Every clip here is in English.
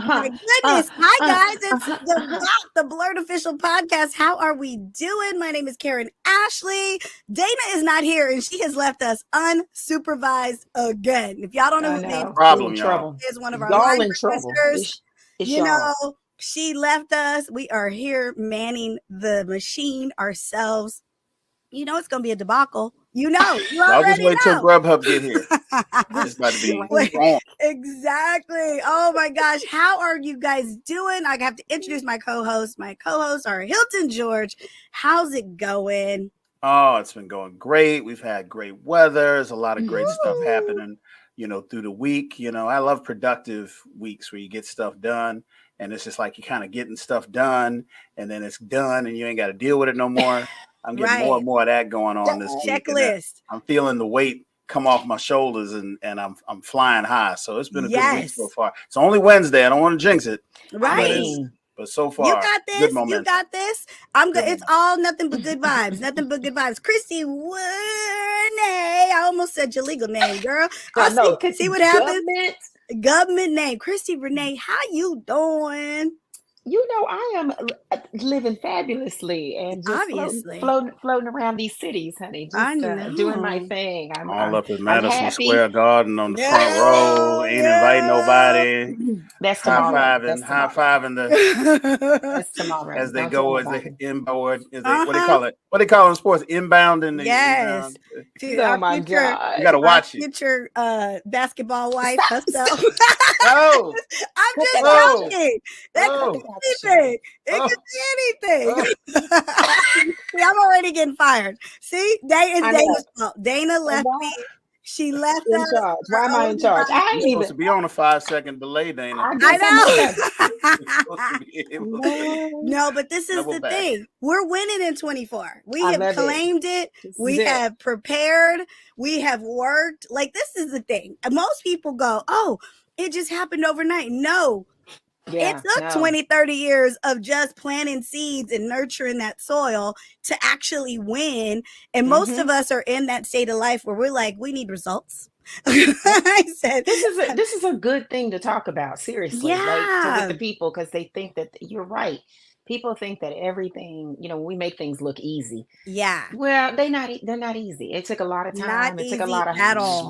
My goodness. Hi, guys. It's the BLERD official podcast. How are we doing? My name is Karan Ashley. Dana is not here, and she has left us unsupervised again. If y'all don't know who Dana is one of our y'all line in trouble. professors. She left us. We are here manning the machine ourselves. You know it's going to be a debacle. You I'll just wait till Grubhub get here. It's about to be on. Exactly. Oh my gosh. How are you guys doing? I have to introduce my co-hosts. My co-hosts are Hilton George. How's it going? Oh, it's been going great. We've had great weather. There's a lot of great stuff happening, through the week. I love productive weeks where you get stuff done. And it's just like you're kind of getting stuff done and then it's done and you ain't got to deal with it no more. I'm getting more and more of that going on this week. Checklist. I'm feeling the weight come off my shoulders and I'm flying high. So it's been a good week so far. It's only Wednesday. I don't want to jinx it. Right. But so far, you got this. Good momentum. You got this. I'm good. It's all nothing but good vibes. Nothing but good vibes. Christi Renee. I almost said your legal name, girl. See what happens. Government name. Christi Renee. How you doing? I am living fabulously and just floating around these cities, honey. Just doing my thing. I'm all up in Madison Square Garden on the front row. Ain't inviting nobody. That's tomorrow. High fiving That's tomorrow. As they go, as they inboard. What they call it? What they call in sports? Inbound and yes. Oh my God! You gotta watch it. Get your basketball wife. No, I'm just joking. That could be anything. It could be anything. See, I'm already getting fired. See, Dana's fault. Dana left me. She left us. Charge. Why am I in charge? I ain't supposed to be on a 5-second delay, Dana. I know. No, but this is the thing. We're winning in 24. We have claimed it. We have prepared. We have worked. Like, this is the thing. And most people go, oh, it just happened overnight. No. It took 20, 30 years of just planting seeds and nurturing that soil to actually win. And most of us are in that state of life where we're like, we need results. I said, this is a good thing to talk about. Seriously, with the people, because they think that you're right. People think that everything, we make things look easy. Yeah. Well, they're not easy. It took a lot of time. It took a lot of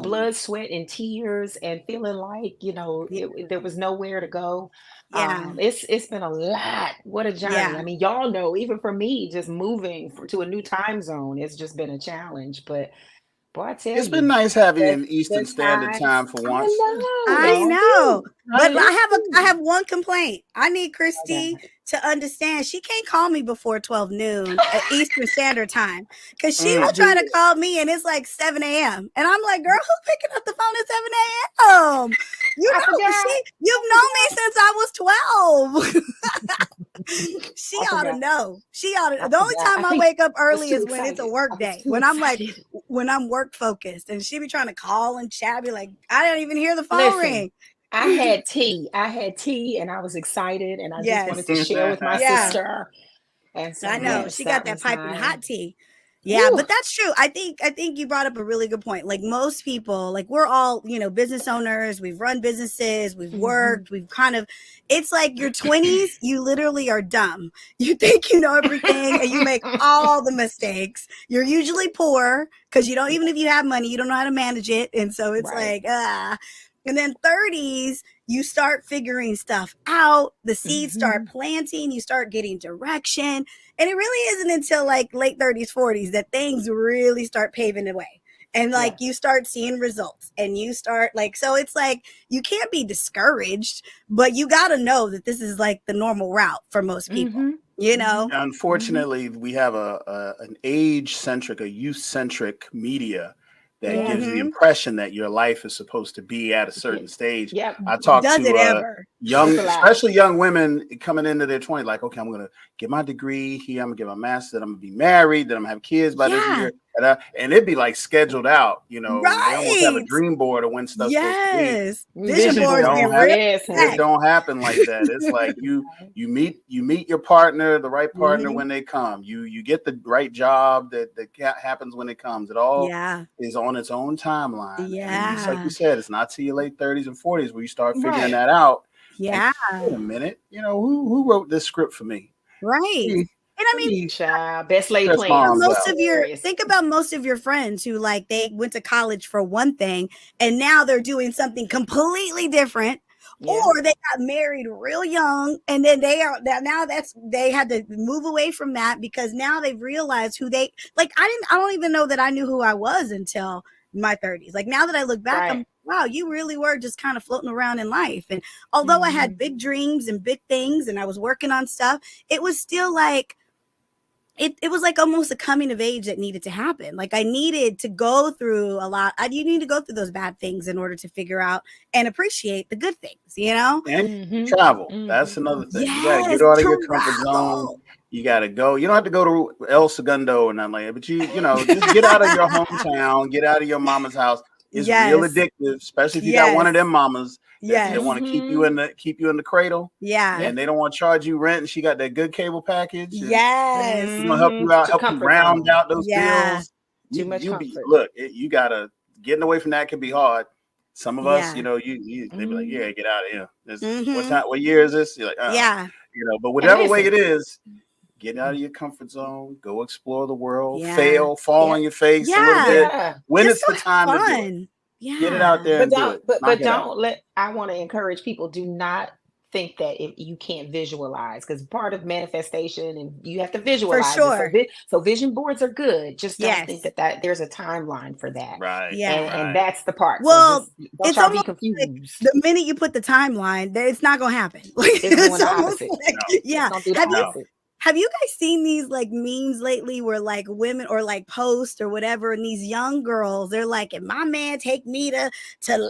blood, sweat, and tears, and feeling like, there was nowhere to go. Yeah. It's been a lot. What a journey. Yeah. I mean, y'all know, even for me, just moving to a new time zone, it's just been a challenge. But boy, I tell you, it's been nice having an Eastern Standard Time for once. I know. But I have one complaint. I need Christi to understand she can't call me before 12 noon at Eastern Standard Time, because she will try to call me and it's like 7 a.m. And I'm like, girl, who's picking up the phone at 7 a.m.? You've known me since I was 12. She ought to know. The only time I wake up early is when it's a work day. When I'm work focused, and she be trying to call and chat, be like, I didn't even hear the phone ring. I had tea, and I was excited, and I just wanted to share with my sister. And so I know she got that piping hot tea. Yeah, but that's true. I think you brought up a really good point. Like, most people, like, we're all, business owners. We've run businesses. We've worked. We've it's like your 20s, you literally are dumb. You think you know everything and you make all the mistakes. You're usually poor because even if you have money, you don't know how to manage it. And so it's And then 30s, you start figuring stuff out. The seeds start planting. You start getting direction. And it really isn't until like late 30s, 40s that things really start paving the way. And you start seeing results, and you start so it's like, you can't be discouraged, but you got to know that this is like the normal route for most people, Unfortunately, we have an age-centric, a youth-centric media that gives the impression that your life is supposed to be at a certain stage. I talk to especially young women coming into their 20s, like, okay, I'm going to get my degree here. I'm going to get my master's, then I'm going to be married, then I'm going to have kids by this year. And it'd be like scheduled out, They almost have a dream board of when stuff's supposed to be. Vision boards it don't happen like that. It's like you meet your partner, the right partner when they come. You get the right job that happens when it comes. It all is on its own timeline. Yeah. Just like you said, it's not till your late 30s and 40s where you start figuring that out. Yeah. Wait a minute. Who wrote this script for me? Right. And I mean, best laid plans. Think about most of your friends who like they went to college for one thing and now they're doing something completely different. Yeah. Or they got married real young and then they had to move away from that because now they've realized who they like. I don't even know that I knew who I was until my 30s. Like now that I look back, I'm wow, you really were just kind of floating around in life. And although I had big dreams and big things and I was working on stuff, it was still like it was like almost a coming of age that needed to happen. Like I needed to go through a lot. You need to go through those bad things in order to figure out and appreciate the good things, And travel. That's another thing. You got to get out of your comfort zone. You got to go. You don't have to go to El Segundo or nothing like that, but you just get out of your hometown, get out of your mama's house. It's real addictive, especially if you got one of them mamas. They want to keep you in the cradle. Yeah. And they don't want to charge you rent. And she got that good cable package. Yes. She's gonna help you out, help you round out those bills. Too much comfort. You gotta getting away from that can be hard. Some of us, they be like, yeah, get out of here. What year is this? You're like, but whatever way it is, get out of your comfort zone, go explore the world, fall on your face a little bit. When it's the time to do it. Yeah. Get it out there and do it. But don't let. I want to encourage people. Do not think that if you can't visualize, because part of manifestation and you have to visualize. For sure. So vision boards are good. Just don't think that there's a timeline for that. Right. Yeah. And that's the part. Well, so it's almost be confused. Like the minute you put the timeline, it's not gonna happen. It's going the opposite. Have you guys seen these like memes lately where like women or like posts or whatever, and these young girls, they're like, if my man take me to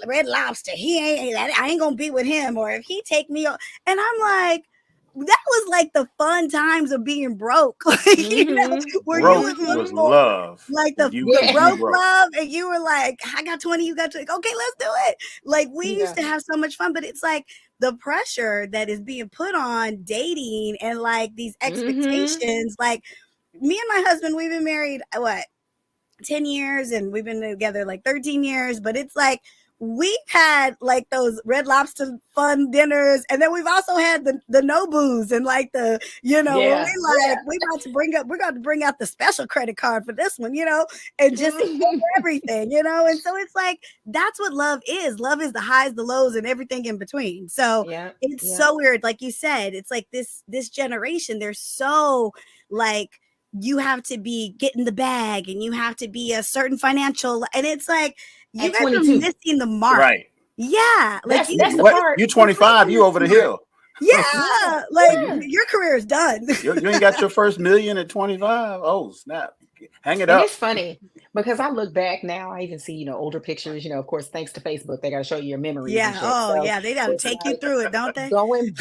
Red Lobster, I ain't gonna be with him, or if he take me, and I'm like, that was like the fun times of being broke. Like, where broke you was love. Like the broke love, and you were like, I got 20, you got 20. Okay, let's do it. Like we used to have so much fun, but it's like the pressure that is being put on dating and like these expectations. Like me and my husband, we've been married 10 years and we've been together like 13 years, but it's like we've had like those Red Lobster fun dinners, and then we've also had the Nobus and like the we're about to bring out the special credit card for this one, and just everything, and so it's like that's what love is. Love is the highs, the lows, and everything in between. So it's so weird, like you said, it's like this generation, they're so like you have to be getting the bag and you have to be a certain financial, and it's like you guys are missing the mark. Right. Yeah. Like that's the part. You 25, you over the hill. Yeah. Like your career is done. You ain't got your first million at 25. Oh, snap. Hang it up. It's funny because I look back now, I even see, older pictures, of course, thanks to Facebook, they got to show you your memories. Yeah. They got to take you through it, don't they? Going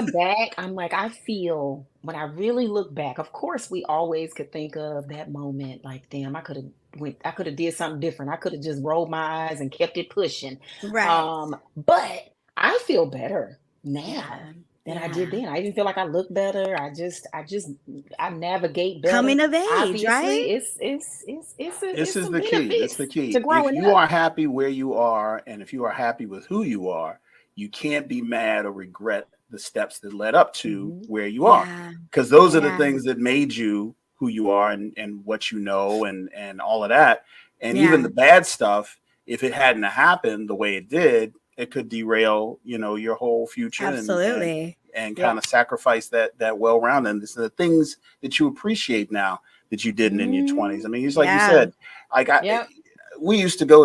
back, I'm like, I feel when I really look back, of course, we always could think of that moment like, damn, I could have did something different. I could have just rolled my eyes and kept it pushing. Right. But I feel better now than I did then. I even feel like I look better. I navigate better. Coming of age, obviously, right? This is the key. It's the key. If you are happy where you are, and if you are happy with who you are, you can't be mad or regret the steps that led up to where you are, because those are the things that made you who you are and what you know and all of that. And even the bad stuff, if it hadn't happened the way it did, it could derail, your whole future. Absolutely. And kind of sacrifice that well-roundedness and the things that you appreciate now that you didn't in your 20s. I mean, it's like you said, we used to go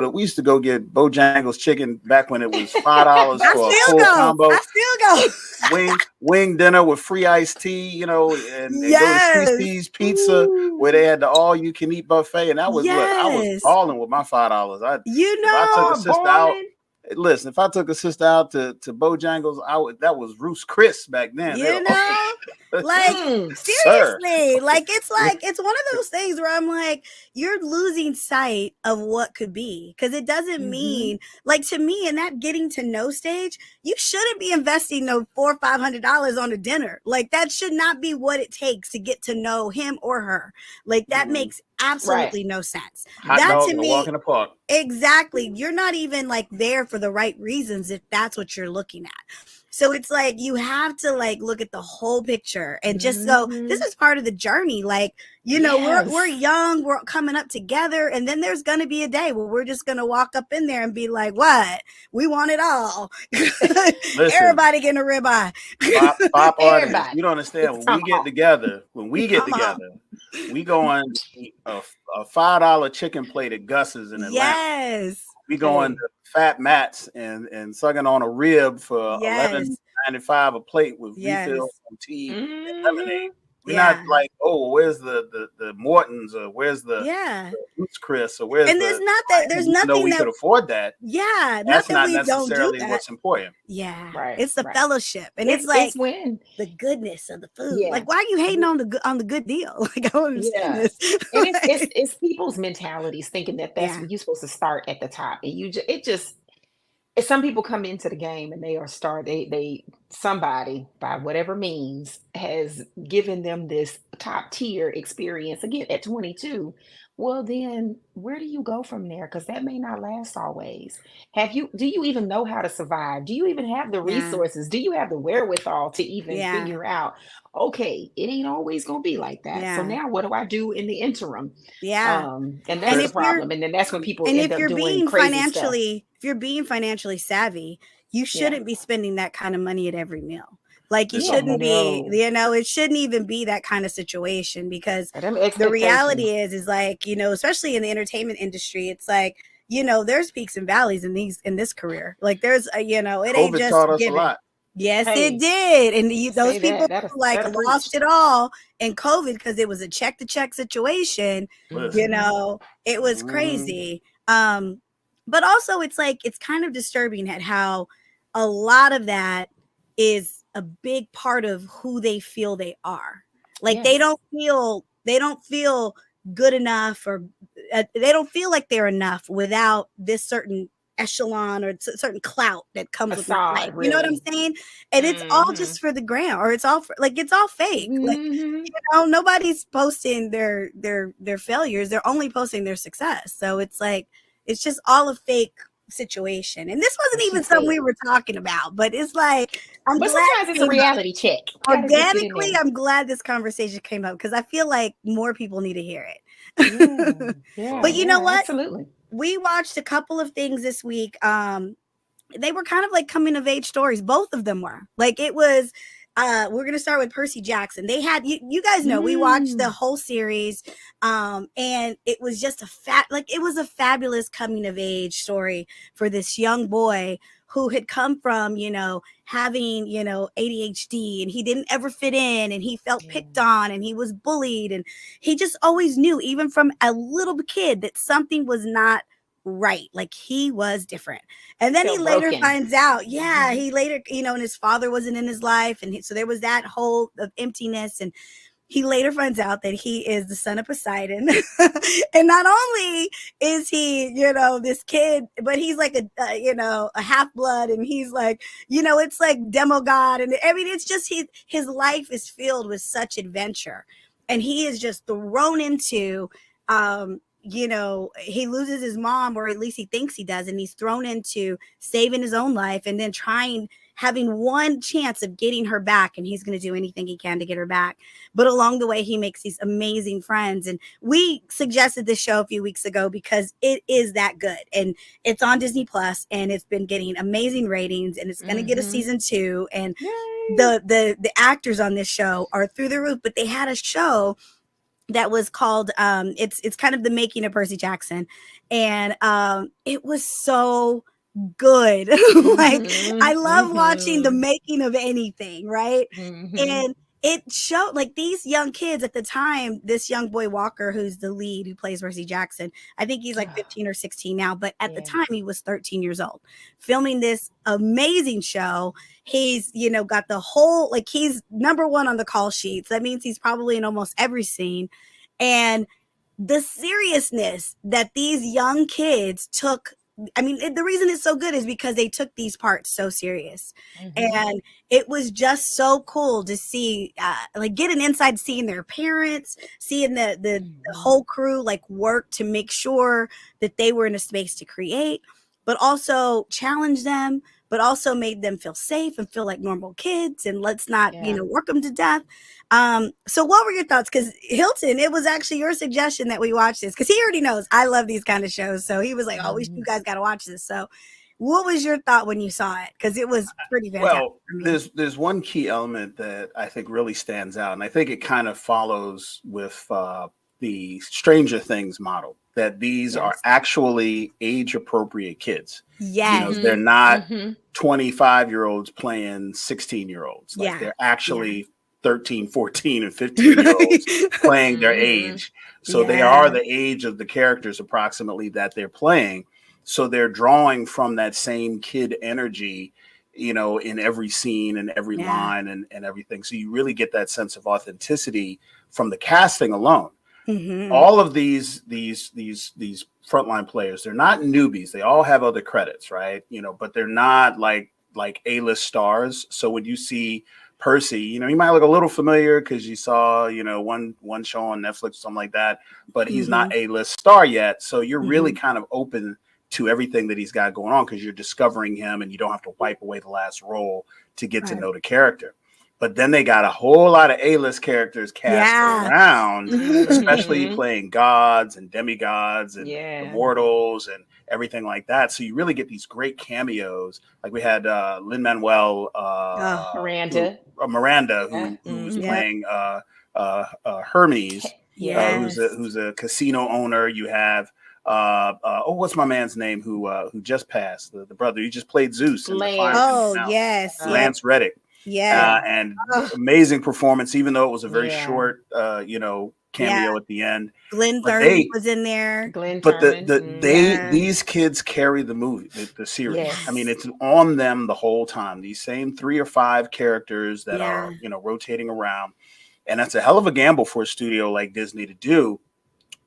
get Bojangles chicken back when it was $5 for a full combo. I still go. Wing dinner with free iced tea, and go to Christi's Pizza where they had the all-you-can-eat buffet, and that was I was balling with my $5. If I took a sister out. Listen, if I took a sister out to Bojangles, that was Roost Chris back then. Like seriously, like it's one of those things where I'm like, you're losing sight of what could be, because it doesn't mean, like, to me in that getting to know stage, you shouldn't be investing no $400 or $500 on a dinner. Like that should not be what it takes to get to know him or her. Like that makes absolutely no sense. Hot that dog to me, walk in the park. Exactly. You're not even like there for the right reasons if that's what you're looking at. So it's like you have to like look at the whole picture and just go, this is part of the journey. Like, you know, we're young, we're coming up together, and then there's gonna be a day where we're just gonna walk up in there and be like, what? We want it all. Everybody getting a ribeye. Pop audience, you don't understand. When we get together, we go on a $5 chicken plate at Gus's in Atlanta. Yes. We going to Fat Matt's and sucking on a rib for $11.95 a plate with refills and tea and lemonade. We're not like, oh, where's the Mortons or where's the Roots Chris or where's there's nothing we could afford that. Yeah, that's not we necessarily don't do what's important. Yeah, right. It's the fellowship, and it's like when the goodness of the food. Yeah. Like, why are you hating on the good deal? Like, I don't understand this. And it's people's mentalities thinking that that's when you're supposed to start at the top, and if some people come into the game and they somebody by whatever means has given them this top tier experience again at 22. Well, then where do you go from there? Because that may not last always. Do you even know how to survive? Do you even have the resources? Do you have the wherewithal to even figure out, okay, it ain't always gonna be like that. So now what do I do in the interim? And that's the problem. And then that's when people end up doing crazy stuff. If you're being financially savvy, you shouldn't be spending that kind of money at every meal. Like, you shouldn't be, you know, it shouldn't even be that kind of situation, because the reality is like, you know, especially in the entertainment industry, it's like, you know, there's peaks and valleys in this career. Like, there's you know, it ain't just taught us a lot. Yes, it did. And those people lost it all in COVID because it was a check to check situation. You know, it was crazy. But also it's like, it's kind of disturbing at how a lot of that is a big part of who they feel they are. Like, they don't feel good enough, or they don't feel like they're enough without this certain echelon or certain clout that comes with life. Really. You know what I'm saying? And it's all just for the gram, or it's all fake. Like, you know, nobody's posting their failures. They're only posting their success. So it's like, it's just all a fake situation. And this wasn't even something we were talking about, but it's like, sometimes it's a reality check. Organically, I'm glad this conversation came up, because I feel like more people need to hear it. But you know what? Absolutely. We watched a couple of things this week. They were kind of like coming of age stories. Both of them were. Like, it was we're going to start with Percy Jackson. They had, you guys know, we watched the whole series, and it was just it was a fabulous coming of age story for this young boy who had come from, you know, having, you know, ADHD, and he didn't ever fit in, and he felt picked on, and he was bullied, and he just always knew, even from a little kid, that something was not right. Like, he was different. And then he later finds out, he later, you know, and his father wasn't in his life, and so there was that hole of emptiness, and he later finds out that he is the son of Poseidon. And not only is he, you know, this kid, but he's like you know, a half-blood, and he's like, you know, it's like demigod, and I mean, it's just his life is filled with such adventure, and he is just thrown into you know, he loses his mom, or at least he thinks he does, and he's thrown into saving his own life, and then having one chance of getting her back, and he's going to do anything he can to get her back. But along the way, he makes these amazing friends, and we suggested this show a few weeks ago because it is that good, and it's on Disney Plus, and it's been getting amazing ratings, and it's going to get a season 2, and the actors on this show are through the roof. But they had a show that was called it's kind of the making of Percy Jackson, and it was so good. Like, I love watching the making of anything, right? And it showed, like, these young kids at the time, this young boy Walker, who's the lead, who plays Percy Jackson, I think he's like 15 or 16 now, but at the time he was 13 years old, filming this amazing show. He's, you know, got the whole, like, he's number 1 on the call sheets. That means he's probably in almost every scene. And the seriousness that these young kids took, I mean, the reason it's so good is because they took these parts so serious. And it was just so cool to see, like, get an inside seeing their parents, seeing the whole crew, like, work to make sure that they were in a space to create, but also challenge them, but also made them feel safe and feel like normal kids, and let's not, Yeah. work them to death. So what were your thoughts? Because Hilton, it was actually your suggestion that we watch this, because he already knows I love these kind of shows. So he was like, "Oh, you guys got to watch this." So, what was your thought when you saw it? Because it was pretty fantastic. Well, there's one key element that I think really stands out, and I think it kind of follows with the Stranger Things model, that these are actually age appropriate kids. Yes. They're not 25-year-olds playing 16-year-olds. Like they're actually 13, 14, and 15-year-olds playing their age. So they are the age of the characters approximately that they're playing. So they're drawing from that same kid energy, in every scene and every line and everything. So you really get that sense of authenticity from the casting alone. All of these frontline players, they're not newbies. They all have other credits, right? But they're not like A-list stars. So when you see Percy, he might look a little familiar because you saw, one show on Netflix or something like that, but he's not A-list star yet. So you're really kind of open to everything that he's got going on because you're discovering him and you don't have to wipe away the last role to get to know the character. But then they got a whole lot of A-list characters cast around, especially playing gods and demigods and immortals and everything like that. So you really get these great cameos. Like we had Lin-Manuel Miranda, who's playing Hermes, who's a casino owner. You have what's my man's name who just passed? The brother. He just played Zeus in the Fire. Lance Reddick. And amazing performance, even though it was a very short, cameo at the end. Glenn Thurman was in there. These kids carry the movie, the series. Yes. I mean, it's on them the whole time. These same 3 or 5 characters that are, rotating around, and that's a hell of a gamble for a studio like Disney to do.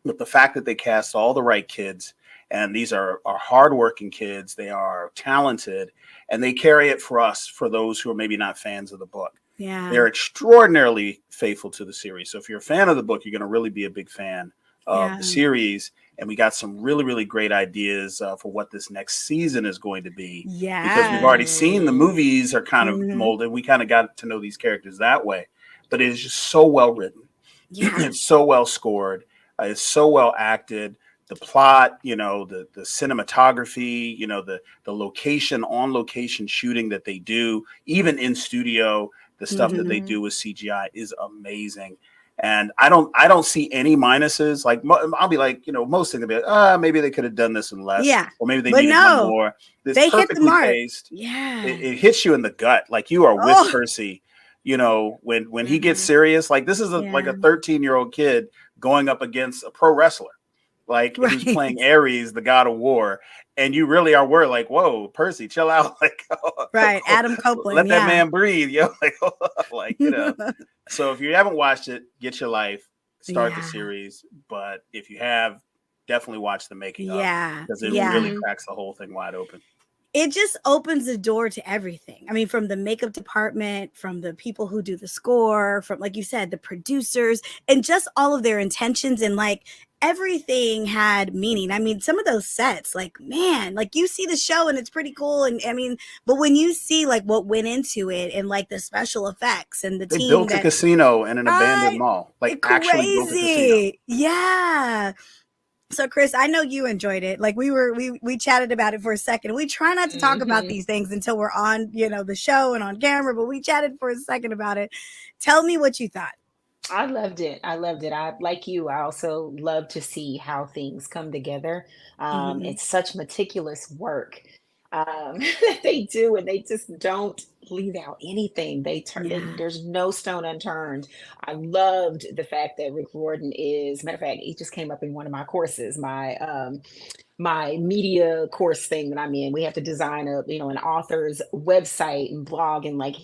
But the fact that they cast all the right kids, and these are hardworking kids, they are talented, and they carry it for us, for those who are maybe not fans of the book. They're extraordinarily faithful to the series. So if you're a fan of the book, you're going to really be a big fan of the series. And we got some really, really great ideas for what this next season is going to be. Because we've already seen the movies are kind of molded. We kind of got to know these characters that way. But it is just so well written. It's so well scored. It's so well acted. The plot, the cinematography, the on location shooting that they do, even in studio, the stuff that they do with CGI is amazing. And I don't see any minuses. Like I'll be like, most things will be like, maybe they could have done this in less, or maybe they needed one more. They hit the mark. Paced. It hits you in the gut, like you are with Percy. When he gets serious, like this is like a 13-year-old kid going up against a pro wrestler. Like who's playing Ares, the god of war, and you really are worried, like, whoa, Percy, chill out, like, Adam Copeland, let that man breathe, So if you haven't watched it, get your life, start the series, but if you have, definitely watch the making of, because it really cracks the whole thing wide open. It just opens the door to everything. I mean, from the makeup department, from the people who do the score, from, like you said, the producers, and just all of their intentions, and like everything had meaning. I mean, some of those sets, like, man, like you see the show and it's pretty cool. And I mean, but when you see like what went into it and like the special effects and the team built a casino in an abandoned mall, like actually built a casino. Yeah. So Chris, I know you enjoyed it. Like we chatted about it for a second. We try not to talk about these things until we're on, the show and on camera, but we chatted for a second about it. Tell me what you thought. I loved it. I like you. I also love to see how things come together. It's such meticulous work that they do, and they just don't leave out anything. There's no stone unturned. I loved the fact that Rick Riordan is, matter of fact, he just came up in one of my courses, my media course thing that I'm in. We have to design an author's website and blog, and like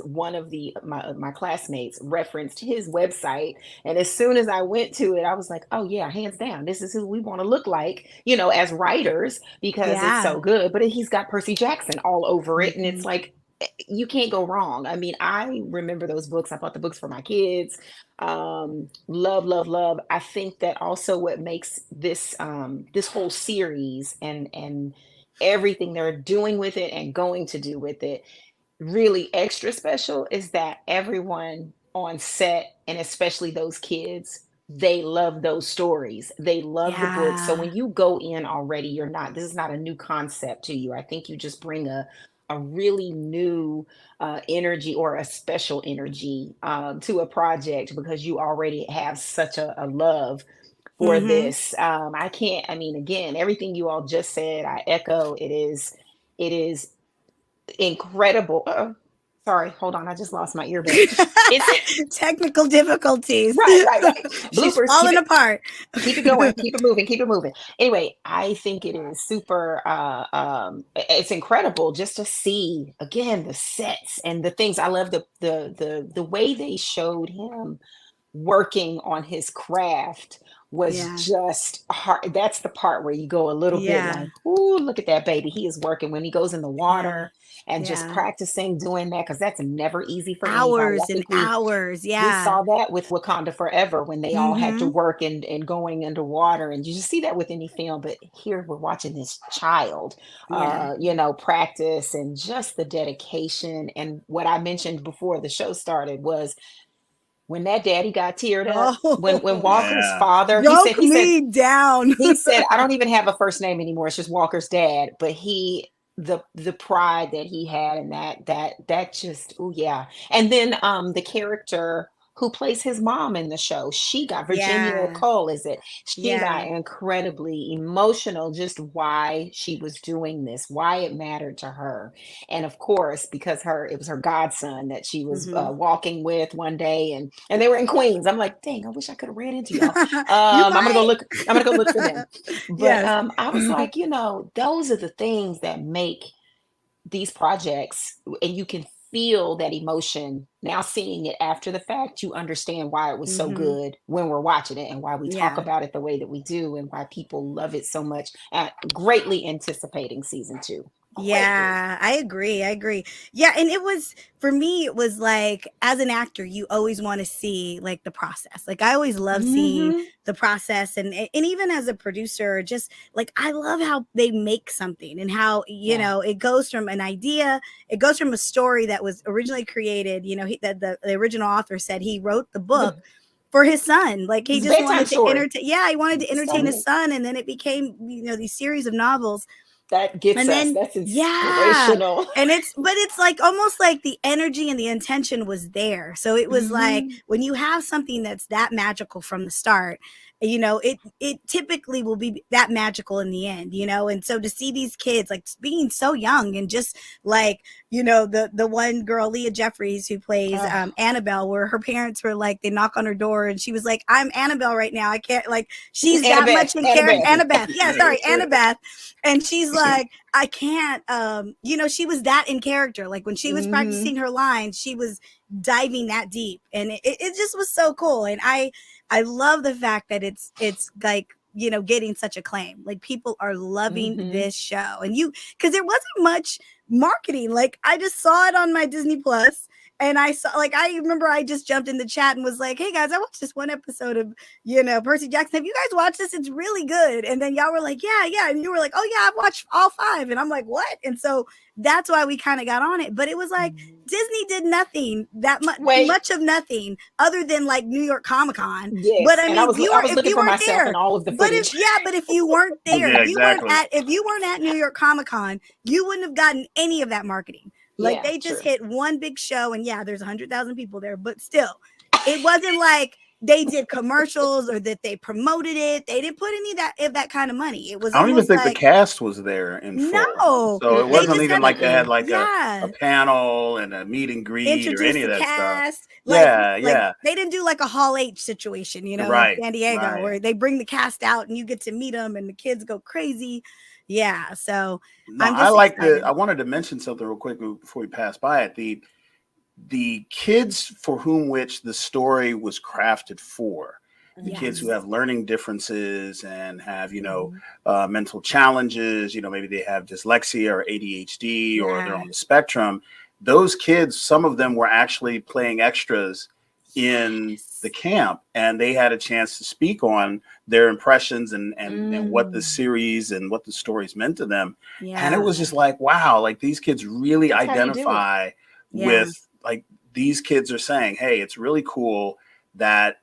one of my classmates referenced his website, and as soon as I went to it, I was like, oh yeah, hands down, this is who we want to look like, as writers, because it's so good. But he's got Percy Jackson all over it, and it's like, you can't go wrong. I mean, I remember those books. I bought the books for my kids. Love. I think that also what makes this this whole series and everything they're doing with it and going to do with it. Really extra special is that everyone on set, and especially those kids, they love those stories. They love the book. So Yeah. when you go in already, this is not a new concept to you. I think you just bring a really new energy, or a special energy, to a project, because you already have such a love for Mm-hmm. this. I mean, again, everything you all just said, I echo. It is incredible. Sorry, hold on. I just lost my earbud. It's Technical difficulties. right. She's Bloopers. falling apart. Keep it going. Keep it moving. Keep it moving. Anyway, I think it is super. It's incredible just to see again the sets and the things. I love the way they showed him working on his craft was Yeah. just hard. That's the part where you go a little bit Yeah. like, ooh, look at that baby. He is working when he goes in the Yeah. water and just Yeah. practicing doing that, because that's never easy for anybody. I Hours and think hours. we Yeah. saw that with Wakanda Forever when they all had to Mm-hmm. work and going underwater, and you just see that with any film. But here we're watching this child, Yeah. practice, and just the dedication. And what I mentioned before the show started was when that daddy got teared up, when Oh, Walker's Yeah. father, broke me down. he said, I don't even have a first name anymore. It's just Walker's dad. But the pride that he had, and that just, oh yeah. And then the character who plays his mom in the show, she got Virginia Yeah. Cole, is it? She got Yeah. incredibly emotional, just why she was doing this, why it mattered to her. And of course, because it was her godson that she was Mm-hmm. walking with one day, and they were in Queens. I'm like, dang, I wish I could have ran into y'all. You I'm gonna go might. look. I'm gonna go look for them. But Yes. I was like, those are the things that make these projects, and you can feel that emotion now. Seeing it after the fact, you understand why it was so Mm-hmm. good when we're watching it, and why we talk Yeah. about it the way that we do, and why people love it so much, and greatly anticipating season 2. Greatly. Yeah, I agree. I agree. Yeah, and it was for me, it was like as an actor, you always want to see like the process. Like I always love seeing Mm-hmm. the process, and even as a producer, just like I love how they make something and how Yeah. it goes from an idea, it goes from a story that was originally created. The original author said he wrote the book for his son. Like he It's a just bedtime wanted to story. entertain. Yeah, he wanted to entertain his Exactly. son, and then it became these series of novels. That gets And us. then, That's yeah, inspirational. and it's like almost like the energy and the intention was there. So it was like Mm-hmm. when you have something that's that magical from the start, it typically will be that magical in the end. And so to see these kids like being so young and just like the one girl, Leah Jeffries, who plays Annabelle, where her parents were like, they knock on her door and she was like, I'm Annabelle right now, I can't, like, she's that much in character. Annabeth, yeah, sorry, Annabeth. And she's like, I can't, she was that in character. Like when she was practicing her lines, she was diving that deep, and it just was so cool. And I love the fact that it's like getting such acclaim. Like people are loving this show, and because there wasn't much marketing. Like I just saw it on my Disney Plus, and I remember I just jumped in the chat and was like, hey guys, I watched this one episode of Percy Jackson, have you guys watched this? It's really good. And then y'all were like, yeah, and you were like, oh yeah, I've watched all 5. And I'm like, what? And so that's why we kind of got on it. But it was like Disney did nothing that much of nothing other than like New York Comic Con. Yes, But I and mean, I was looking you for weren't myself there, in all of the but footage. if you weren't there, Yeah, exactly. if you weren't at New York Comic Con, you wouldn't have gotten any of that marketing. Like they just hit one big show, and yeah, there's 100,000 people there, but still, it wasn't like they did commercials or that they promoted it. They didn't put any of that kind of money. It was I don't even almost think the like cast was there in full. no, So it they wasn't just even had like they had like yeah. a panel and a meet and greet or Introduce any of the that cast. stuff. Like Yeah. they didn't do like a Hall H situation, in Right. San Diego, Right. where they bring the cast out and you get to meet them and the kids go crazy. Yeah, so No, I'm just excited. I wanted to mention something real quick before we pass by it. The kids for whom which the story was crafted for, the kids who have learning differences and have mental challenges, maybe they have dyslexia or ADHD or they're on the spectrum. Those kids, some of them were actually playing extras in the camp, and they had a chance to speak on their impressions and what the series and what the stories meant to them. And it was just like, wow, like these kids really identify with, like, these kids are saying, hey, it's really cool that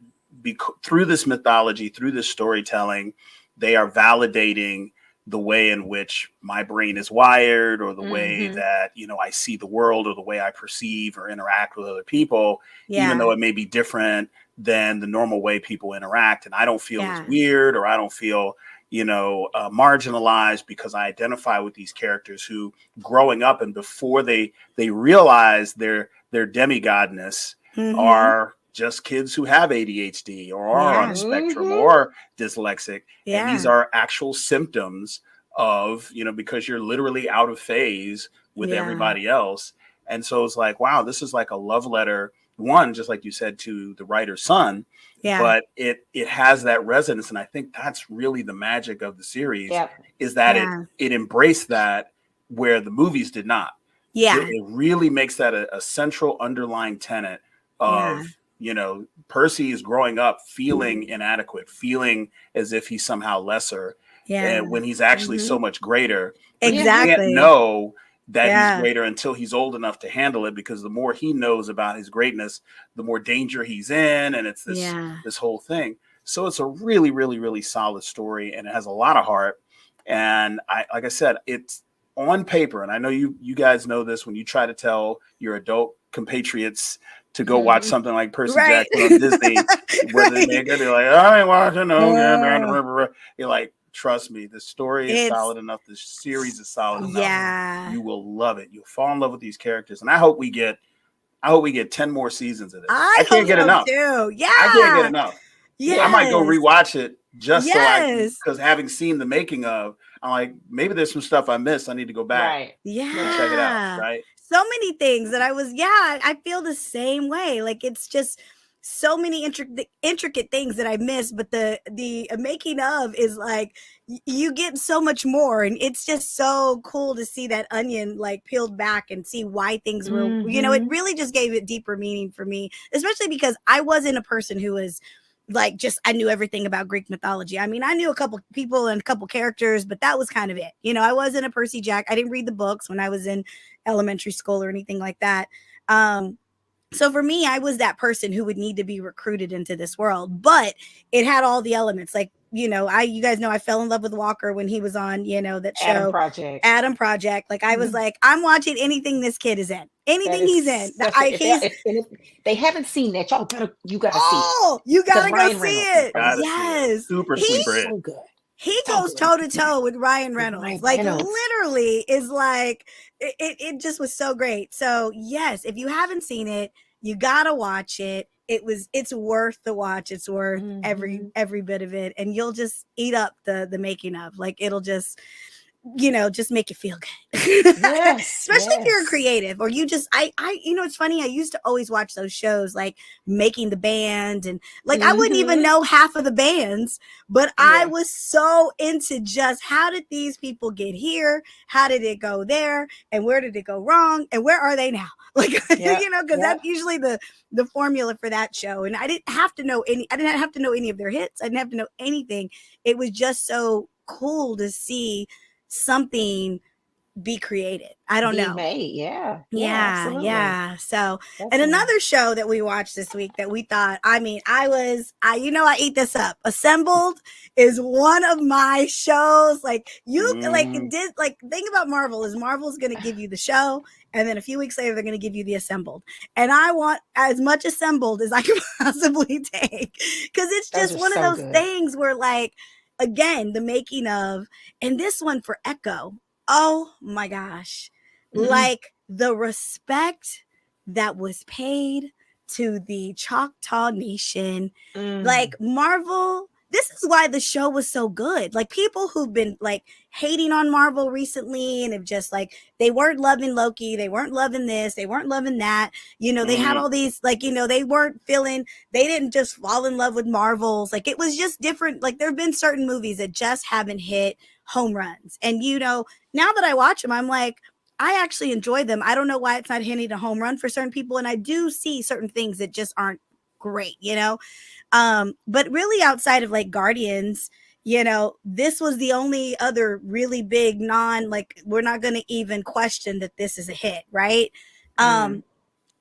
through this mythology, through this storytelling, they are validating the way in which my brain is wired, or the way that, you know, I see the world, or the way I perceive or interact with other people, even though it may be different than the normal way people interact. And I don't feel it's weird, or I don't feel, you know, marginalized, because I identify with these characters who, growing up and before they realize their demigodness, are just kids who have ADHD, or are on a spectrum, or dyslexic. And these are actual symptoms of, you know, because you're literally out of phase with everybody else. And so it's like, wow, this is like a love letter, one, just like you said, to the writer's son, but it has that resonance. And I think that's really the magic of the series, is that it embraced that, where the movies did not. It really makes that a central underlying tenet of, you know, Percy is growing up feeling inadequate, feeling as if he's somehow lesser, and when he's actually so much greater. But you can't know that he's greater until he's old enough to handle it, because the more he knows about his greatness, the more danger he's in, and it's this whole thing. So it's a really, really, really solid story, and it has a lot of heart. And like I said, it's on paper, and I know you guys know this, when you try to tell your adult compatriots to go watch something like Percy Jackson on Disney, whether they're going to be like, I ain't watching no. You're like, trust me, the story is solid enough. The series is solid enough. You will love it. You'll fall in love with these characters. And I hope we get 10 more seasons of this. I can't get enough. Too. Yeah. I can't get enough. I might go rewatch it just because having seen the making of, I'm like, maybe there's some stuff I missed. I need to go back and check it out. Right. So many things that I feel the same way. Like, it's just so many intricate things that I missed, but the making of is like, you get so much more, and it's just so cool to see that onion like peeled back and see why things were, you know, it really just gave it deeper meaning for me, especially because I wasn't a person who was like, just, I knew everything about Greek mythology. I mean, I knew a couple people and a couple characters, but that was kind of it. You know, I wasn't a Percy Jack. I didn't read the books when I was in elementary school or anything like that. So for me, I was that person who would need to be recruited into this world, but it had all the elements. Like, you know, you guys know I fell in love with Walker when he was on, you know, that show Adam Project. Like, I was like, I'm watching anything this kid is in, anything he's in. If they haven't seen that, you gotta see it. You gotta go see it. Yes, super sleeper. So good. He goes toe to toe with Ryan Reynolds. Literally is like, it just was so great. So yes, if you haven't seen it, you gotta watch it. It's worth the watch. It's worth every bit of it. And you'll just eat up the making of. Like, it'll just, you know, just make you feel good. Especially if you're a creative, or you just, you know, it's funny. I used to always watch those shows like Making the Band, and like, I wouldn't even know half of the bands, but I was so into just, how did these people get here? How did it go there? And where did it go wrong? And where are they now? Like, you know, because that's usually the formula for that show. And I didn't have to know any of their hits. I didn't have to know anything. It was just so cool to see something be created. I don't know. Made. Yeah. So, and another show that we watched this week that we thought, I mean, I eat this up. Assembled is one of my shows. Like, think about Marvel is Marvel's going to give you the show, and then a few weeks later, they're going to give you the Assembled. And I want as much Assembled as I can possibly take, because it's just one of those things where, like, again, the making of, and this one for Echo. Oh my gosh. Like, the respect that was paid to the Choctaw Nation. Like, Marvel, this is why the show was so good. Like, people who've been like hating on Marvel recently and have just like, they weren't loving Loki, they weren't loving this, they weren't loving that. You know, they had all these, like, you know, they didn't just fall in love with Marvels. Like, it was just different. Like, there have been certain movies that just haven't hit home runs. And, you know, now that I watch them, I'm like, I actually enjoy them. I don't know why it's not hitting a home run for certain people. And I do see certain things that just aren't great, you know? But really outside of like Guardians, you know, this was the only other really big like, we're not going to even question that this is a hit, right?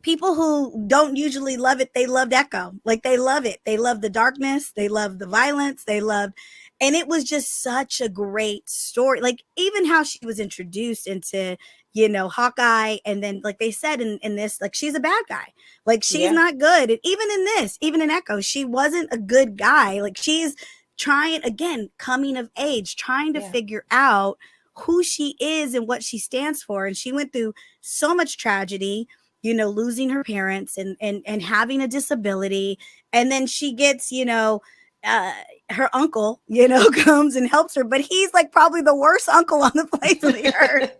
People who don't usually love it, they loved Echo. Like, they love it. They love the darkness. They love the violence. And it was just such a great story. Like, even how she was introduced into, you know, Hawkeye. And then, like they said in this, like, she's a bad guy. Like, she's not good. And even in this, even in Echo, she wasn't a good guy. Like, she's trying, again, coming of age, trying to figure out who she is and what she stands for. And she went through so much tragedy, you know, losing her parents and having a disability. And then she gets, you know, her uncle, you know, comes and helps her, but he's like probably the worst uncle on the face of the earth.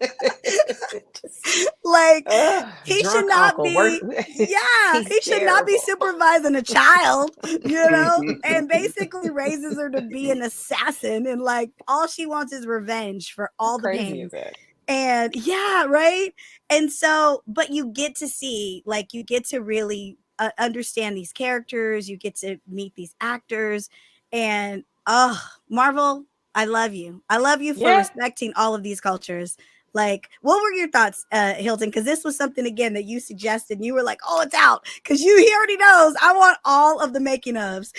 Like, he should not be, he should not be supervising a child, you know, and basically raises her to be an assassin. And like, all she wants is revenge for all the pain. And right. And so, but you get to see, like, you get to really understand these characters. You get to meet these actors. And, Marvel, I love you. I love you for respecting all of these cultures. Like, what were your thoughts, Hilton? Because this was something, again, that you suggested. And you were like, oh, it's out. Because he already knows. I want all of the making ofs.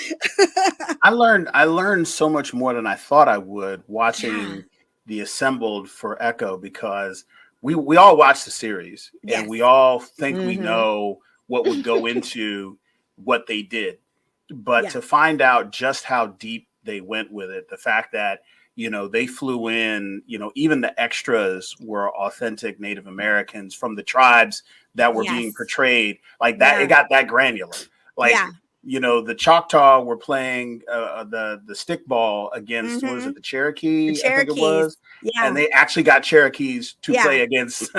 I learned so much more than I thought I would watching the assembled for Echo, because we all watch the series and we all think we know what would go into what they did, but to find out just how deep they went with it, the fact that, you know, they flew in, you know, even the extras were authentic Native Americans from the tribes that were being portrayed like that. It got that granular. Like, you know, the Choctaw were playing the stickball against, what was it, the Cherokee? I think it was. And they actually got Cherokees to play against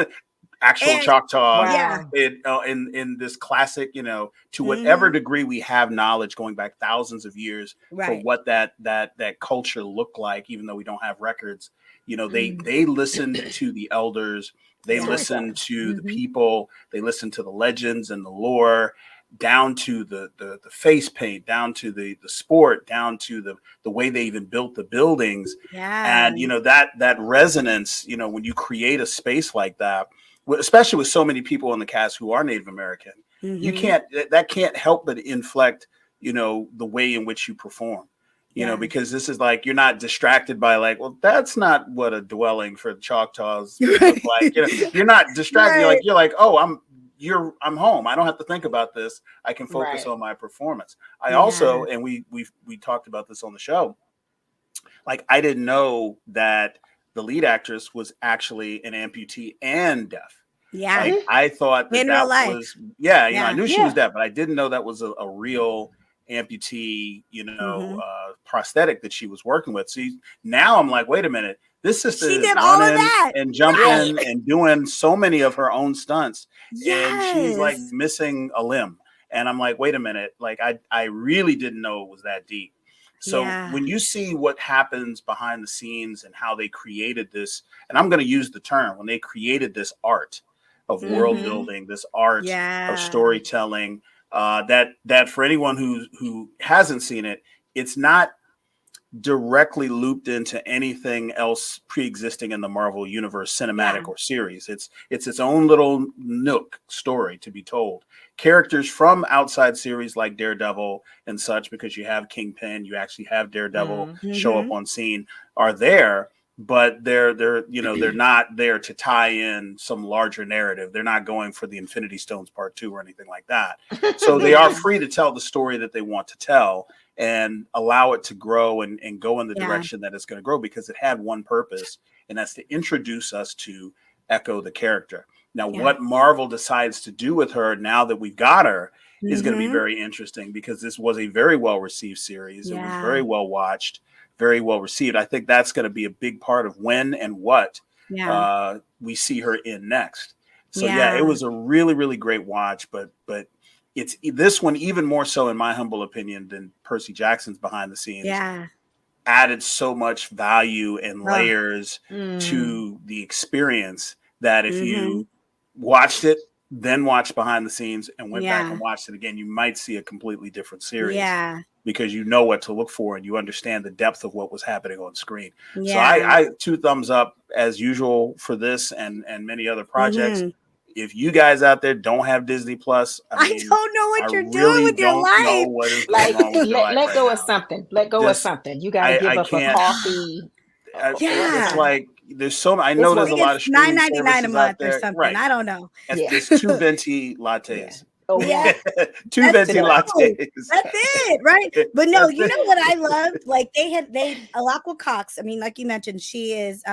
actual Choctaws in this classic, you know, to whatever degree we have knowledge going back thousands of years for what that culture looked like, even though we don't have records. You know, they listened to the elders, they listened to the people, they listened to the legends and the lore, down to the face paint, down to the sport, down to the way they even built the buildings. And, you know, that resonance, you know, when you create a space like that, especially with so many people in the cast who are Native American, you that can't help but inflect, you know, the way in which you perform, you know, because this is like, you're not distracted by like, well, that's not what a dwelling for the Choctaws look like. You know, you're not distracted. You're like, oh, I'm home. I don't have to think about this. I can focus on my performance. I also, and we talked about this on the show, like, I didn't know that the lead actress was actually an amputee and deaf. Like, I thought that was, you know, I knew she was deaf, but I didn't know that was a real amputee, you know, prosthetic that she was working with. See, now I'm like, wait a minute. This sister is running and jumping and doing so many of her own stunts. And she's like missing a limb. And I'm like, wait a minute. Like, I really didn't know it was that deep. So when you see what happens behind the scenes and how they created this, and I'm going to use the term, when they created this art of world building, this art of storytelling, that for anyone who hasn't seen it, it's not directly looped into anything else pre-existing in the Marvel universe, cinematic or series. It's its own little nook story to be told. Characters from outside series like Daredevil and such, because you have Kingpin, you actually have Daredevil show up on scene, are there, but they're you know, they're not there to tie in some larger narrative. They're not going for the Infinity Stones Part 2 or anything like that. So they are free to tell the story that they want to tell and allow it to grow and go in the direction that it's going to grow, because it had one purpose, and that's to introduce us to Echo, the character. Now, what Marvel decides to do with her now that we've got her is going to be very interesting, because this was a very well-received series. It was very well watched, very well received. I think that's going to be a big part of when and what we see her in next. So it was a really, really great watch, but it's this one even more so, in my humble opinion, than Percy Jackson's behind the scenes. Added so much value and layers to the experience that if you watched it then watched behind the scenes and went back and watched it again, you might see a completely different series. Yeah. Because you know what to look for and you understand the depth of what was happening on screen. Yeah. So I 2 thumbs up as usual for this and many other projects. If you guys out there don't have Disney Plus, I don't know what you're doing with your life. Know what is going on with your life let go right of now. something. Let go of something. You got to give up a coffee. It's like there's so many. I know there's a lot of streaming $9.99 a month or something. Right. I don't know. There's 2 venti lattes. Yeah. Oh yeah, 2 venti lattes. That's it, right? But no, you know what I loved? Like Alakwa Cox. I mean, like you mentioned, she is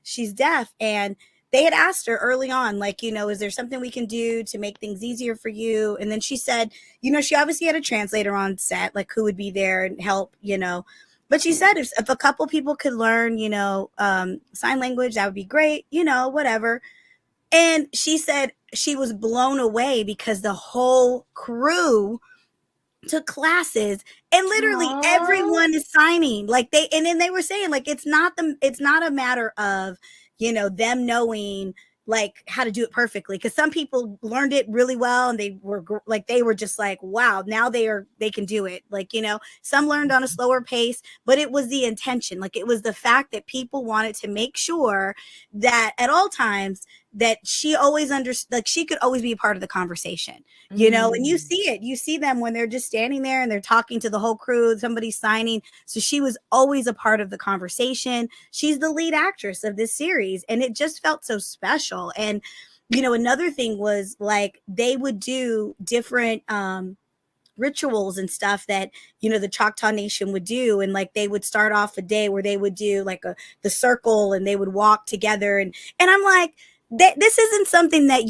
she's deaf, and they had asked her early on, like, you know, is there something we can do to make things easier for you? And then she said, you know, she obviously had a translator on set, like who would be there and help, you know. But she said if a couple people could learn, you know, sign language, that would be great, you know, whatever. And she said she was blown away because the whole crew took classes and literally everyone is signing. Like and then they were saying, like, it's not a matter of, you know, them knowing like how to do it perfectly, because some people learned it really well and they were just like, wow, now they can do it, like, you know. Some learned on a slower pace, but it was the intention, like it was the fact that people wanted to make sure that at all times that she always understood, like she could always be a part of the conversation, you know. And you see them when they're just standing there and they're talking to the whole crew, somebody's signing. So she was always a part of the conversation. She's the lead actress of this series, and it just felt so special. And, you know, another thing was like they would do different rituals and stuff that, you know, the Choctaw Nation would do, and like they would start off a day where they would do like the circle and they would walk together, and I'm like, this isn't something that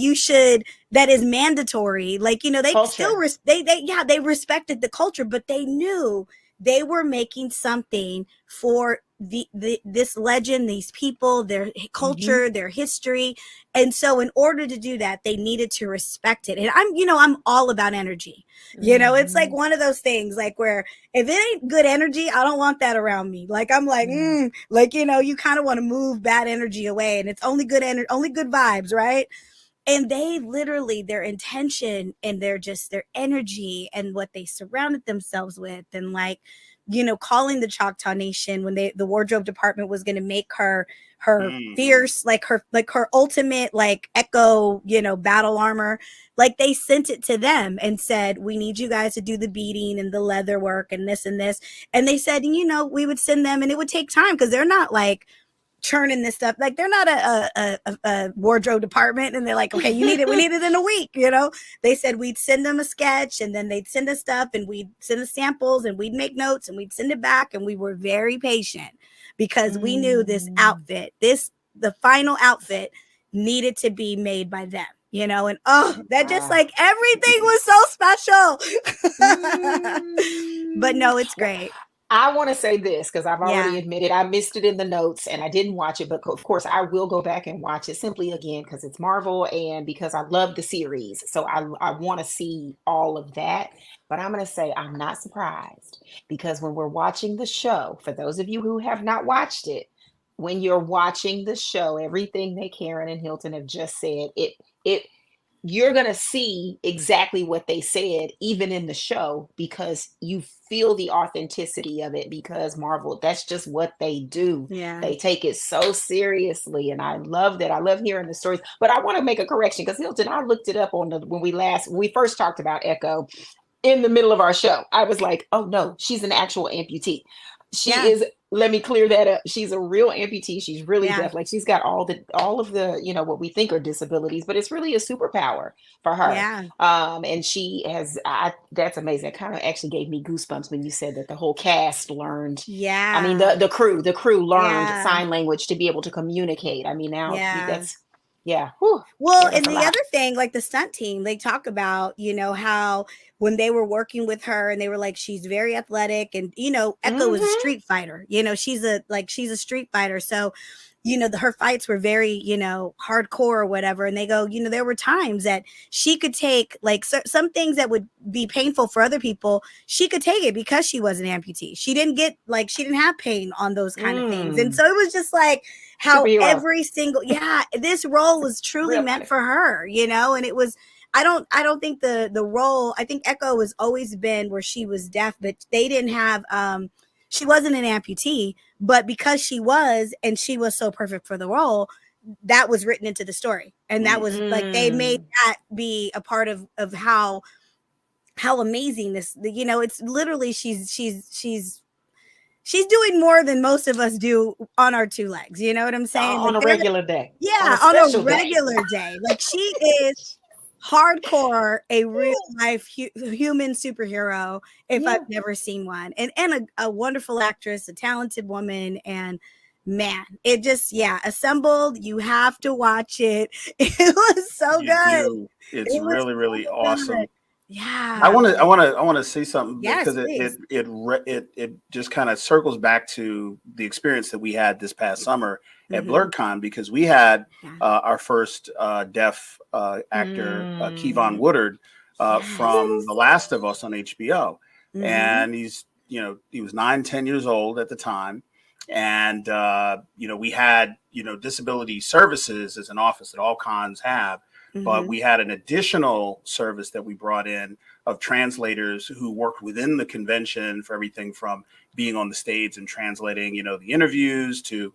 that is mandatory. Like, you know, they culture. Still they respected the culture, but they knew they were making something for this legend, these people, their culture, their history. And so in order to do that, they needed to respect it. And I'm all about energy. You know, it's like one of those things like where if it ain't good energy, I don't want that around me. Like, I'm like, like, you know, you kind of want to move bad energy away, and it's only good only good vibes, right? And they literally, their intention and their energy and what they surrounded themselves with, and like, you know, calling the Choctaw Nation when the wardrobe department was going to make her fierce, like her ultimate, like Echo, you know, battle armor. Like they sent it to them and said, we need you guys to do the beading and the leather work and this and this. And they said, you know, we would send them, and it would take time because they're not like churning this stuff. Like they're not a wardrobe department and they're like, okay, we need it in a week, you know. They said we'd send them a sketch and then they'd send us stuff and we'd send us samples and we'd make notes and we'd send it back, and we were very patient because we knew this outfit, the final outfit needed to be made by them, you know. And that just like everything was so special. But no, it's great. I want to say this because I've already admitted I missed it in the notes and I didn't watch it, but of course I will go back and watch it simply again because it's Marvel and because I love the series. So I want to see all of that. But I'm going to say I'm not surprised because when we're watching the show, for those of you who have not watched it, when you're watching the show, everything that Karan and Hilton have just said, you're going to see exactly what they said, even in the show, because you feel the authenticity of it, because Marvel, that's just what they do. Yeah. They take it so seriously. And I love that. I love hearing the stories, but I want to make a correction because Hilton, I looked it up when we first talked about Echo in the middle of our show. I was like, oh no, she's an actual amputee. She is. Let me clear that up. She's a real amputee. She's really deaf. Like she's got all of the, you know, what we think are disabilities, but it's really a superpower for her. Yeah. And she has, that's amazing. It kind of actually gave me goosebumps when you said that the whole cast learned. Yeah. I mean, the crew learned sign language to be able to communicate. I mean, now that's, Whew. Well, and the other thing, like the stunt team, they talk about, you know, how when they were working with her and they were like, she's very athletic, and, you know, Echo is a street fighter, you know, she's a street fighter. So her fights were very, hardcore or whatever. And they go, there were times that she could take like some things that would be painful for other people. She could take it because she was an amputee. She didn't have pain on those kind of things. And so it was just like how every single, this role was truly meant for her, and it was, I don't think the role, I think Echo has always been where she was deaf, but they didn't have, she wasn't an amputee, but because she was, and she was so perfect for the role, that was written into the story. And that was like, they made that be a part of how amazing this, it's literally, she's doing more than most of us do on our two legs. You know what I'm saying? On a regular day. Yeah, on a regular day. Like she is hardcore, a real life human superhero if I've never seen one, and a wonderful actress, a talented woman, and man, it just Assembled, you have to watch it. It was so good. It's really, really awesome. Yeah, I want to say something because it just kind of circles back to the experience that we had this past summer at BLERDCon, because we had our first deaf actor, Kevon Woodard, from The Last of Us on HBO, and he's he was 9-10 years old at the time, and we had disability services as an office that all cons have. But we had an additional service that we brought in of translators who worked within the convention for everything from being on the stage and translating, the interviews to,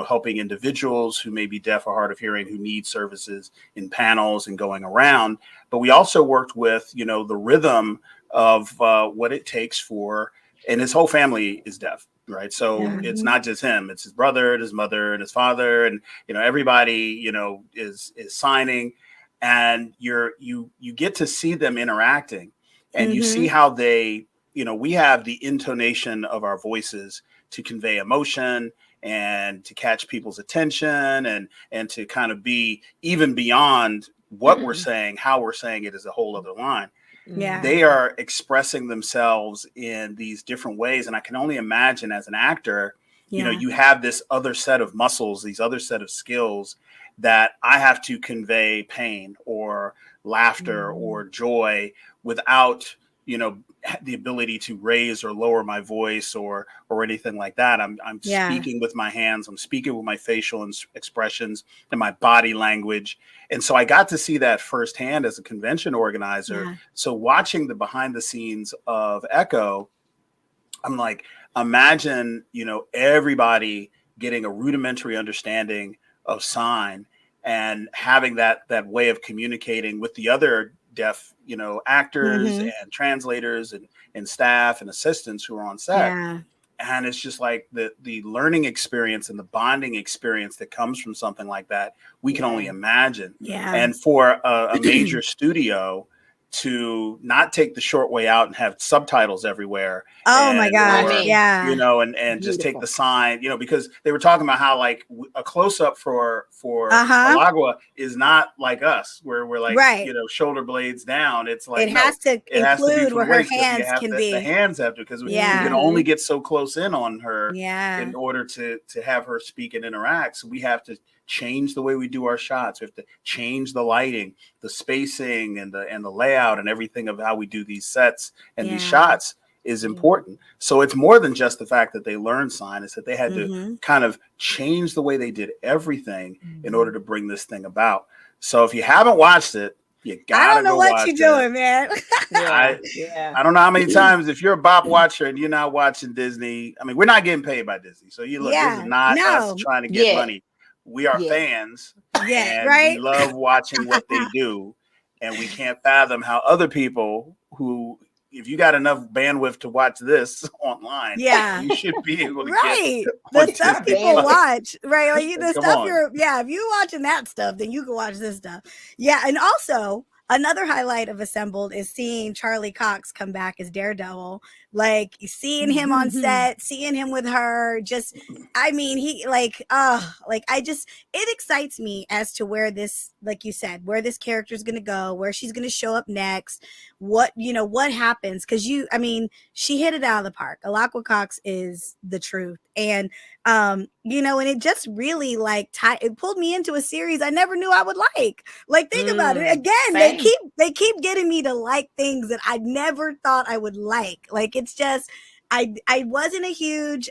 helping individuals who may be deaf or hard of hearing who need services in panels and going around. But we also worked with, the rhythm of what it takes for, and his whole family is deaf. Right. So it's not just him, it's his brother and his mother and his father. And, everybody, is signing. And you get to see them interacting, and you see how they, we have the intonation of our voices to convey emotion and to catch people's attention and to kind of be even beyond what we're saying, how we're saying it is a whole other line. Yeah. They are expressing themselves in these different ways. And I can only imagine as an actor, you have this other set of muscles, these other set of skills that I have to convey pain or laughter or joy without, the ability to raise or lower my voice or anything like that. I'm speaking with my hands, I'm speaking with my facial expressions and my body language. And so I got to see that firsthand as a convention organizer. Yeah. So watching the behind the scenes of Echo, I'm like, imagine, everybody getting a rudimentary understanding of sign and having that way of communicating with the other deaf, actors and translators and staff and assistants who are on set. Yeah. And it's just like the learning experience and the bonding experience that comes from something like that, we can only imagine. Yeah. And for a major studio to not take the short way out and have subtitles everywhere. Oh my God. Yeah. And just take the sign, because they were talking about how like a close up for Alagua is not like us where we're like, shoulder blades down. It's like, it has to include where her hands can be. The hands have to, because we can only get so close in on her in order to have her speak and interact. So we have to change the way we do our shots. We have to change the lighting, the spacing, and the layout and everything of how we do these sets and these shots is important. So it's more than just the fact that they learned sign. It's that they had to kind of change the way they did everything in order to bring this thing about. So if you haven't watched it, you gotta I don't know go what watch you're it. doing, man. I don't know how many times, if you're a BOP watcher and you're not watching Disney, I mean, we're not getting paid by Disney. So this is not us trying to get money. We are fans, and we love watching what they do, and we can't fathom how other people who, if you got enough bandwidth to watch this online, you should be able to get the stuff people watch, right? Like the stuff if you're watching that stuff, then you can watch this stuff. Yeah, and also another highlight of Assembled is seeing Charlie Cox come back as Daredevil. Like seeing him on set, seeing him with her, just, I mean, it excites me as to where this, like you said, where this character is going to go, where she's going to show up next, what happens. Cause she hit it out of the park. Alagua Cox is the truth. And you know, and it just really like it pulled me into a series I never knew I would like. Like, think about it again. Same. They keep getting me to like things that I never thought I would like. Like, it's just I wasn't a huge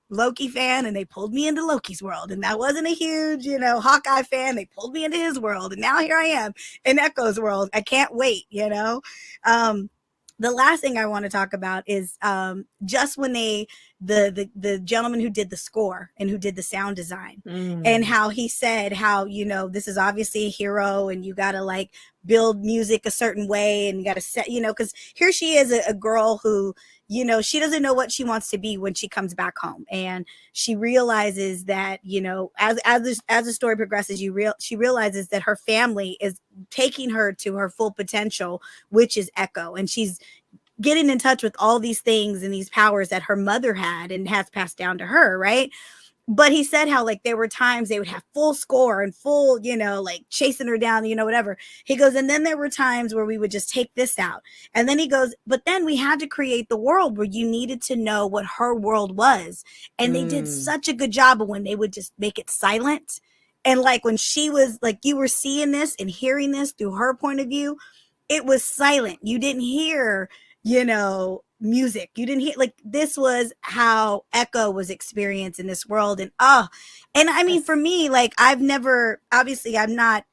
Loki fan, and they pulled me into Loki's world. And I wasn't a huge, you know, Hawkeye fan. They pulled me into his world. And now here I am in Echo's world. I can't wait, you know. The last thing I want to talk about is just when the gentleman who did the score and who did the sound design, and how he said how, you know, this is obviously a hero and you got to like build music a certain way, and you got to set, you know, because here she is, a girl who, you know, she doesn't know what she wants to be when she comes back home, and she realizes that, you know, as the story progresses, she realizes that her family is taking her to her full potential, which is Echo, and she's getting in touch with all these things and these powers that her mother had and has passed down to her, right? But he said how like there were times they would have full score and full, you know, like chasing her down, you know, whatever. He goes, and then there were times where we would just take this out. And then he goes, but then we had to create the world where you needed to know what her world was. And they did such a good job of when they would just make it silent. And like when she was like, you were seeing this and hearing this through her point of view, it was silent. You didn't hear, you know, music. You didn't hear, like, this was how Echo was experiencing this world. And and I mean, for me, like, I've never, obviously I'm not,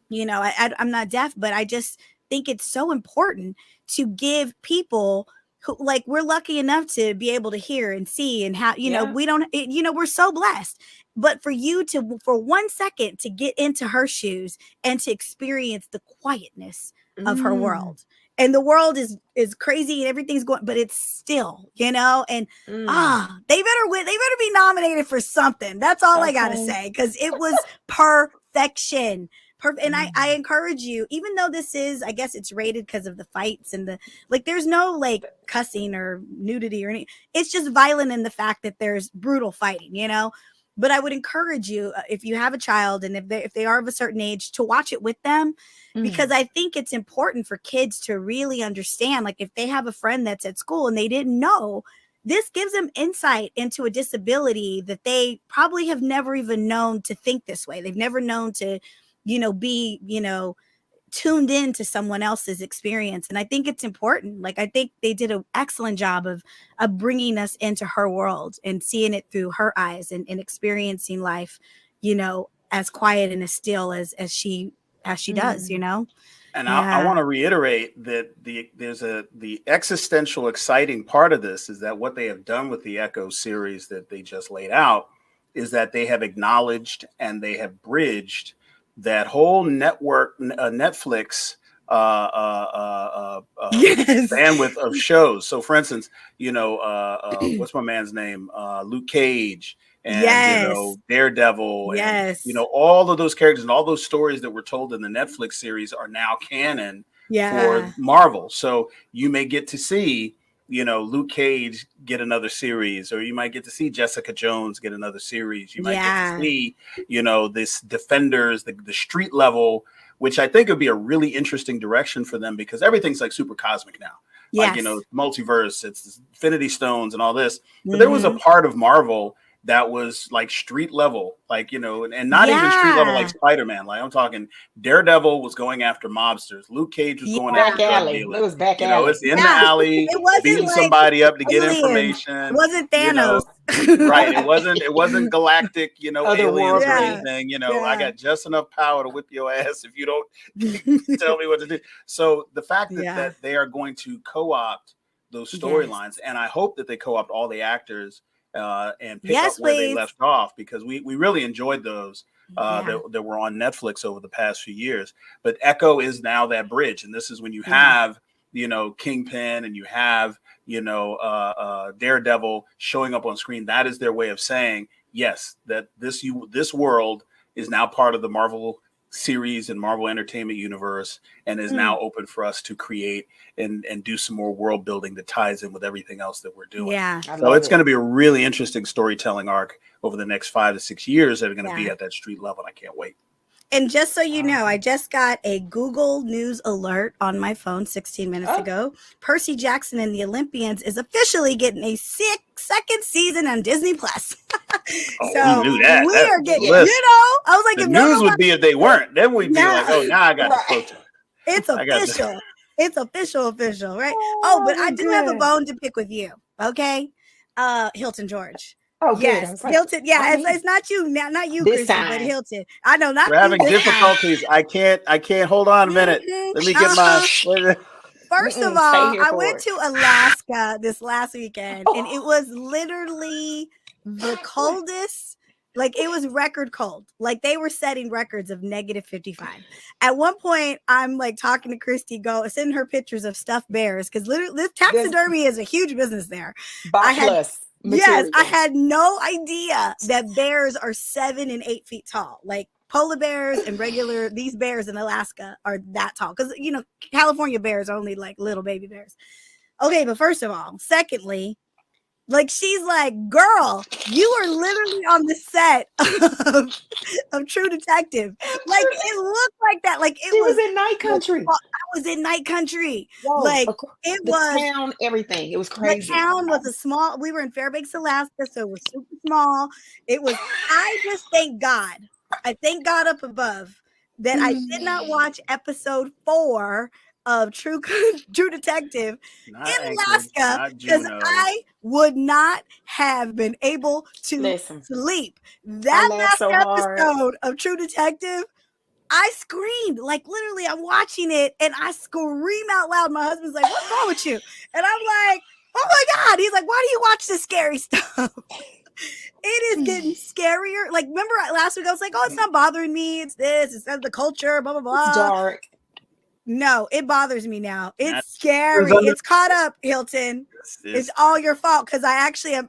you know, I'm not deaf, but I just think it's so important to give people who, like, we're lucky enough to be able to hear and see and how, you know, we don't, you know, we're so blessed. But for you to, for 1 second, to get into her shoes and to experience the quietness of her world. And the world is crazy and everything's going, but it's still, you know, and they better win. They better be nominated for something. That's all I gotta say, because it was perfection. And I encourage you, even though this is, I guess it's rated because of the fights and the, like, there's no like cussing or nudity or anything. It's just violent in the fact that there's brutal fighting, you know. But I would encourage you, if you have a child and if they are of a certain age, to watch it with them, because I think it's important for kids to really understand, like, if they have a friend that's at school and they didn't know, this gives them insight into a disability that they probably have never even known to think this way. They've never known to, you know, be, you know, tuned in to someone else's experience. And I think it's important. Like, I think they did an excellent job of bringing us into her world and seeing it through her eyes and experiencing life, you know, as quiet and as still as she does, you know. And I want to reiterate that the existential exciting part of this is that what they have done with the Echo series that they just laid out is that they have acknowledged and they have bridged that whole network, Netflix bandwidth of shows. So, for instance, you know, what's my man's name? Luke Cage, and you know, Daredevil, and you know, all of those characters and all those stories that were told in the Netflix series are now canon for Marvel. So you may get to see, you know, Luke Cage get another series, or you might get to see Jessica Jones get another series. You might get to see, you know, this Defenders, the street level, which I think would be a really interesting direction for them, because everything's like super cosmic now. Like, you know, multiverse, it's Infinity Stones and all this. But there was a part of Marvel that was like street level, like, you know, and not even street level like Spider-Man. Like, I'm talking Daredevil was going after mobsters. Luke Cage was going after drug dealers. It was back alley. Know, it's in the alley, beating like somebody up to get information. It wasn't Thanos. You know, right. It wasn't galactic, you know, aliens or anything. You know, I got just enough power to whip your ass if you don't tell me what to do. So the fact that they are going to co-opt those storylines, and I hope that they co-opt all the actors and pick up where they left off, because we really enjoyed those that were on Netflix over the past few years. But Echo is now that bridge, and this is when you have, you know, Kingpin and you have, you know, Daredevil showing up on screen. That is their way of saying, yes, that this world is now part of the Marvel series and Marvel Entertainment Universe, and is now open for us to create and do some more world building that ties in with everything else that we're doing. So it's going to be a really interesting storytelling arc over the next 5 to 6 years that are going to be at that street level. And I can't wait. And just so you know, I just got a Google News alert on my phone 16 minutes ago. Percy Jackson and the Olympians is officially getting a second season on Disney Plus. So we knew that. We are getting, I was like, the news would be if they weren't. Then we'd be like, oh, now I got to quote you. It's official. It's official, right? But I do have a bone to pick with you. Okay. Hilton George. Oh, yes, like, Hilton. Yeah, it's not you, not you, Christi, but Hilton. I know, not. We're having difficulties. Time. I can't. Hold on a minute. Let me get my. First of all, I went to Alaska this last weekend, and it was literally the coldest. Like, it was record cold. Like, they were setting records of -55. At one point, I'm like talking to Christi, sending her pictures of stuffed bears, because literally this taxidermy is a huge business there. Yes, I had no idea that bears are 7 and 8 feet tall. Like, polar bears and these bears in Alaska are that tall. Because, California bears are only like little baby bears. Okay, but first of all, secondly, like, she's like, girl, you are literally on the set of True Detective. Like, it looked like that. Like, it was in Night Country. I was in Night Country. Whoa, like, it was town, everything. It was crazy. The town was we were in Fairbanks, Alaska, so it was super small. I just thank God. I thank God up above that I did not watch episode 4 of True Detective in Alaska, because I would not have been able to sleep. That last episode of True Detective, I screamed. Like, literally, I'm watching it and I scream out loud. My husband's like, what's wrong with you? And I'm like, oh my God. He's like, why do you watch this scary stuff? It is getting scarier. Like, remember last week I was like, oh, it's not bothering me. It's this. It's the culture, blah, blah, blah. It's dark. No, it bothers me now. It's scary. It's caught up, Hilton. It's all your fault, because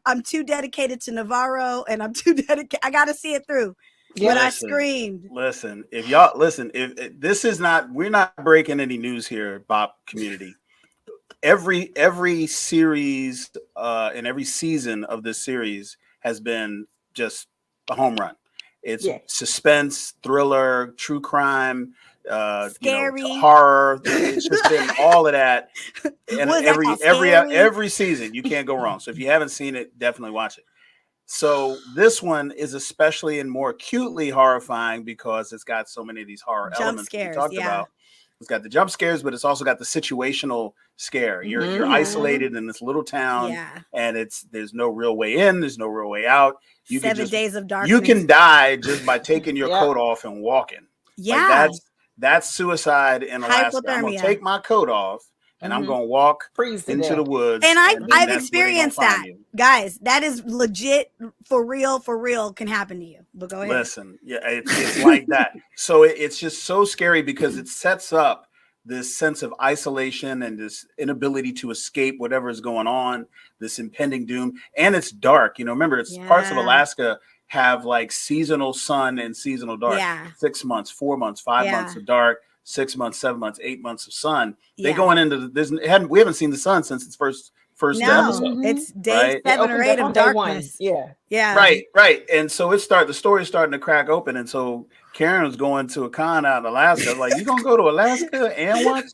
I'm too dedicated to Navarro, and I'm too dedicated. I got to see it through. Yeah, but I screamed. Listen, if this is not, we're not breaking any news here, BOP community. Every series and every season of this series has been just a home run. It's suspense, thriller, true crime, scary, horror. It's just been all of that. And every season, you can't go wrong. So if you haven't seen it, definitely watch it. So this one is especially and more acutely horrifying because it's got so many of these horror elements we talked about. It's got the jump scares, but it's also got the situational scare. You're isolated in this little town, and there's no real way in, there's no real way out. 7 days of darkness. You can die just by taking your coat off and walking. Yeah, like that's suicide in Alaska. I'm gonna take my coat off and I'm gonna walk into the woods. And I've experienced that, guys. That is legit, for real, can happen to you. But go ahead. Listen, it's like that. So it's just so scary because it sets up this sense of isolation and this inability to escape whatever is going on, this impending doom. And it's dark. Remember, it's parts of Alaska have like seasonal sun and seasonal dark. 6 months, 4 months, 5 months of dark, 6 months, 7 months, 8 months of sun. They going into this. We haven't seen the sun since its first episode. It's day 7 or 8 of darkness. Right. And so the story's starting to crack open. And so Karan was going to a con out in Alaska. Like, you gonna go to Alaska and watch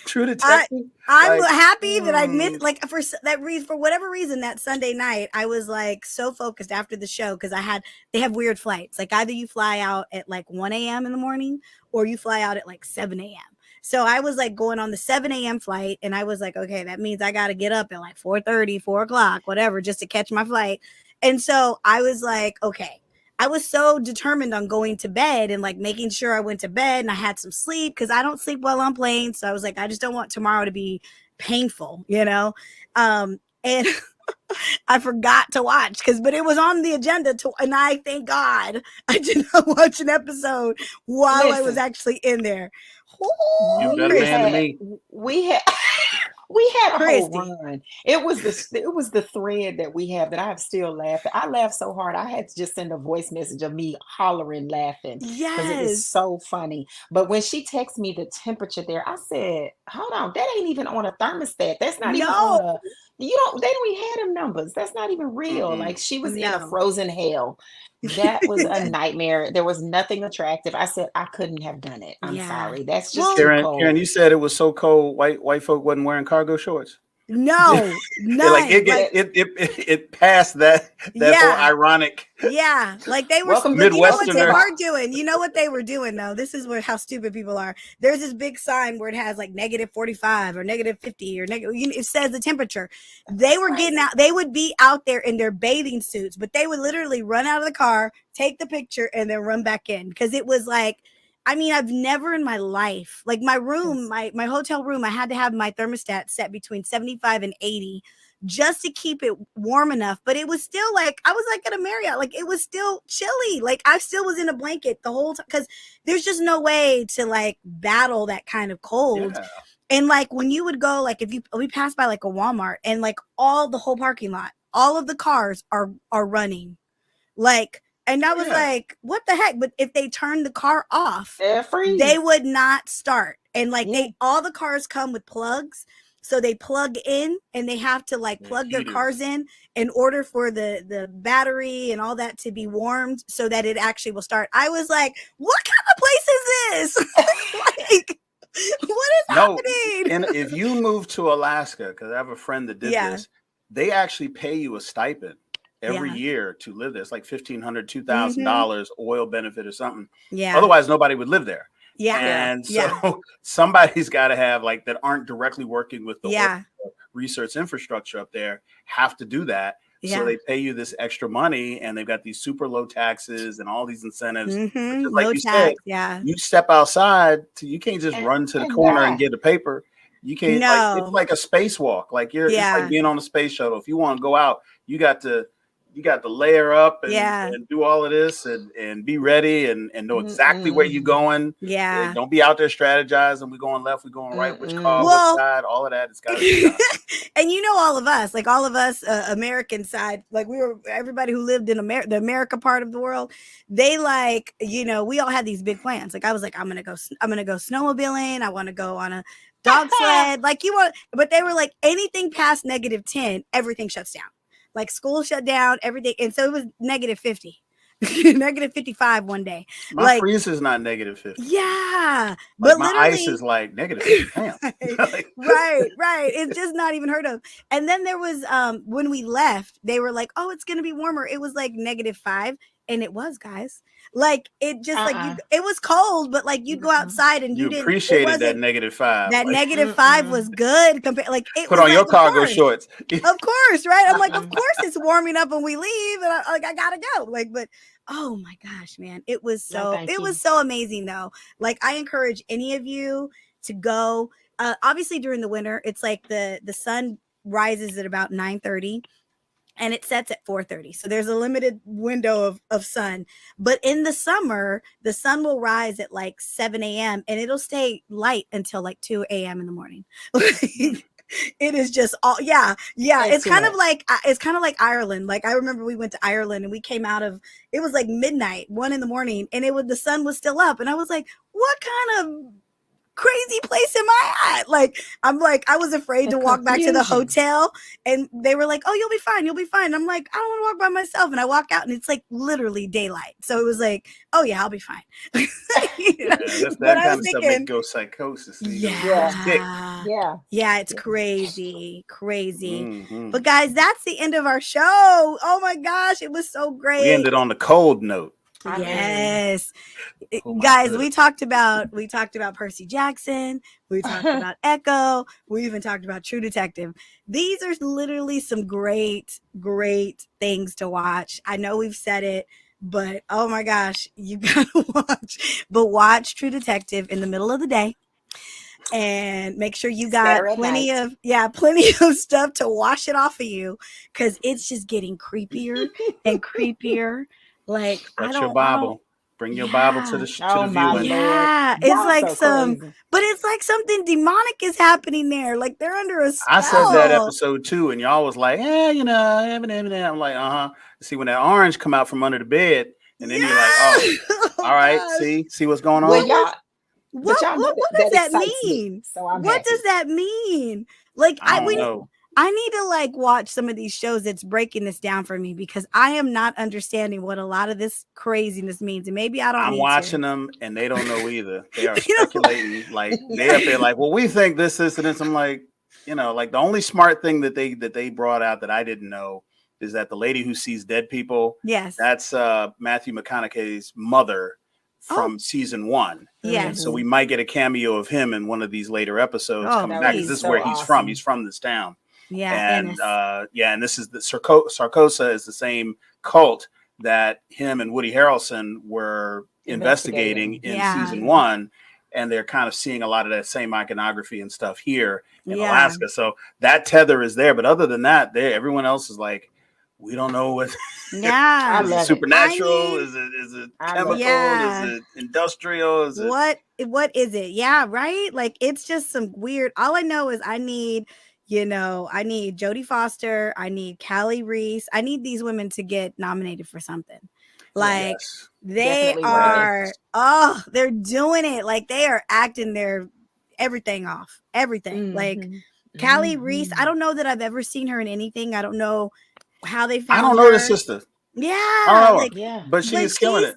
True Detective? I'm happy that I admit, like, for whatever reason, that Sunday night, I was like so focused after the show, because they have weird flights. Like, either you fly out at like 1 a.m. in the morning or you fly out at like 7 a.m. So I was like going on the 7 a.m. flight, and I was like, okay, that means I got to get up at like 4:30, 4 o'clock, whatever, just to catch my flight. And so I was like, okay. I was so determined on going to bed and like making sure I went to bed and I had some sleep, because I don't sleep well on planes. So I was like, I just don't want tomorrow to be painful, And I forgot to watch, but it was on the agenda and I thank God I did not watch an episode while I was actually in there. You better man than me. We had a whole run. It was the thread that we have that I have still laughed. I laughed so hard I had to just send a voice message of me hollering, laughing. Because it was so funny. But when she texted me the temperature there, I said, hold on, that ain't even on a thermostat. That's not even on a they don't even have them numbers. That's not even real. Like, she was in a frozen hell. That was a nightmare. There was nothing attractive. I said I couldn't have done it. I'm sorry. That's just too cold. Karen, you said it was so cold. White folk wasn't wearing cargo shorts. No, none. Like it passed that whole ironic. Yeah, like they were. Welcome, you know what Midwesterner. they were doing? You know what they were doing though? This is how stupid people are. There's this big sign where it has like -45 or -50 or it says the temperature. They were getting out. They would be out there in their bathing suits, but they would literally run out of the car, take the picture, and then run back in because it was like. I mean, I've never in my life, like my room, my hotel room, I had to have my thermostat set between 75 and 80 just to keep it warm enough. But it was still like, I was like at a Marriott, like it was still chilly. Like I still was in a blanket the whole time because there's just no way to like battle that kind of cold. Yeah. And like when you would go, like we passed by like a Walmart and like the whole parking lot, all of the cars are running like. And I was like, what the heck? But if they turned the car off, they would not start. And like all the cars come with plugs. So they plug in and they have to like plug their cars in order for the battery and all that to be warmed so that it actually will start. I was like, what kind of place is this? Like, what is happening? And if you move to Alaska, because I have a friend that did this, they actually pay you a stipend every year to live there. It's like $1,500, $2,000 oil benefit or something. Yeah. Otherwise, nobody would live there. Yeah. And so somebody's got to have like that aren't directly working with the research infrastructure up there have to do that. Yeah. So they pay you this extra money and they've got these super low taxes and all these incentives. Just like you said, you step outside, you can't just run to the corner and get a paper. You can't. Like, it's like a spacewalk. Like it's like being on a space shuttle. If you want to go out, you got to layer up and do all of this and be ready and know exactly where you're going. Yeah. And don't be out there strategizing. We're going left, we're going right, which car, which side, all of that. It's got to be done. And you know, all of us, American side, like everybody who lived in the America part of the world, they like, you know, we all had these big plans. Like I was like, I'm going to go snowmobiling. I want to go on a dog sled. Like but they were like anything past -10, everything shuts down. Like school shut down, everything. And so it was -50, -55 one day. My freeze is not -50. Yeah. But my ice is like -50. Damn. Right. It's just not even heard of. And then there was, when we left, they were like, oh, it's going to be warmer. It was like -5. And it was, guys. Like it just like it was cold, but like you'd go outside and you didn't appreciated that -5. That -5 was good compared. Like it put on your cargo shorts. Of course, right? I'm like, of course it's warming up when we leave, and I gotta go. Like, but oh my gosh, man, it was so amazing though. Like I encourage any of you to go. Obviously during the winter, it's like the sun rises at about 9:30. And it sets at 4:30. So there's a limited window of sun. But in the summer, the sun will rise at like 7 a.m. and it'll stay light until like 2 a.m. in the morning. It is just all it's kind of like Ireland. Like I remember we went to Ireland and we came out of it was like midnight, 1 a.m, and the sun was still up. And I was like, what kind of crazy place am I at? Like I was afraid to walk back to the hotel, and they were like, oh, you'll be fine. I'm like, I don't want to walk by myself, and I walk out and it's like literally daylight. So it was like, oh yeah, I'll be fine. That kind of stuff makes go psychosis. It's crazy. But guys, that's the end of our show. Oh my gosh, it was so great. We ended on the cold note. Yes. Guys, we talked about Percy Jackson, we talked about Echo, we even talked about True Detective. These are literally some great things to watch. I know we've said it, but oh my gosh, you gotta watch True Detective in the middle of the day. And make sure you got plenty of stuff to wash it off of you, because it's just getting creepier and creepier. Like your Bible. Bring your Bible to the viewing. Yeah, it's like but it's like something demonic is happening there. Like they're under a spell. I said that episode too, and y'all was like, I'm like, See, when that orange come out from under the bed, and then you're like, oh, all right, see what's going on. Well, what does that mean? So what does that mean? Like I don't know. I need to like watch some of these shows that's breaking this down for me, because I am not understanding what a lot of this craziness means, and maybe I don't. I'm watching them, and they don't know either. They are speculating, like they up there, like, well, we think this, and this. I'm like, like the only smart thing that they brought out that I didn't know is that the lady who sees dead people, yes, that's Matthew McConaughey's mother from season 1. Yes. So we might get a cameo of him in one of these later episodes coming back, because this is where he's from. He's from this town. Yeah. And this is the Sarcosa is the same cult that him and Woody Harrelson were investigating in season 1. And they're kind of seeing a lot of that same iconography and stuff here in Alaska. So that tether is there. But other than that, everyone else is like, we don't know what. Yeah, is it supernatural? Is it chemical? Is it industrial? Is it what is it? Yeah, right. Like it's just some weird. All I know is I need Jodie Foster. I need Callie Reese. I need these women to get nominated for something. Like they are. Oh, they're doing it. Like they are acting their everything off. Everything. Like Callie Reese. I don't know that I've ever seen her in anything. I don't know how they found her. I don't know the sister. Yeah. I don't know. But she is killing it.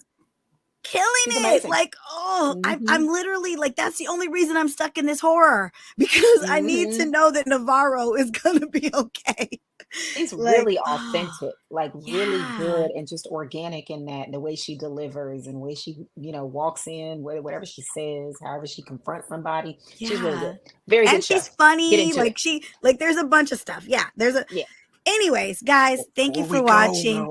Killing it. Like, I'm literally like, that's the only reason I'm stuck in this horror, because I need to know that Navarro is gonna be okay. It's like, really authentic, like really good and just organic in that, the way she delivers and the way she, walks in, whatever she says, however she confronts somebody. She's really good. Very good. And she's funny. Like there's a bunch of stuff. Yeah. Anyways, guys, thank you for watching.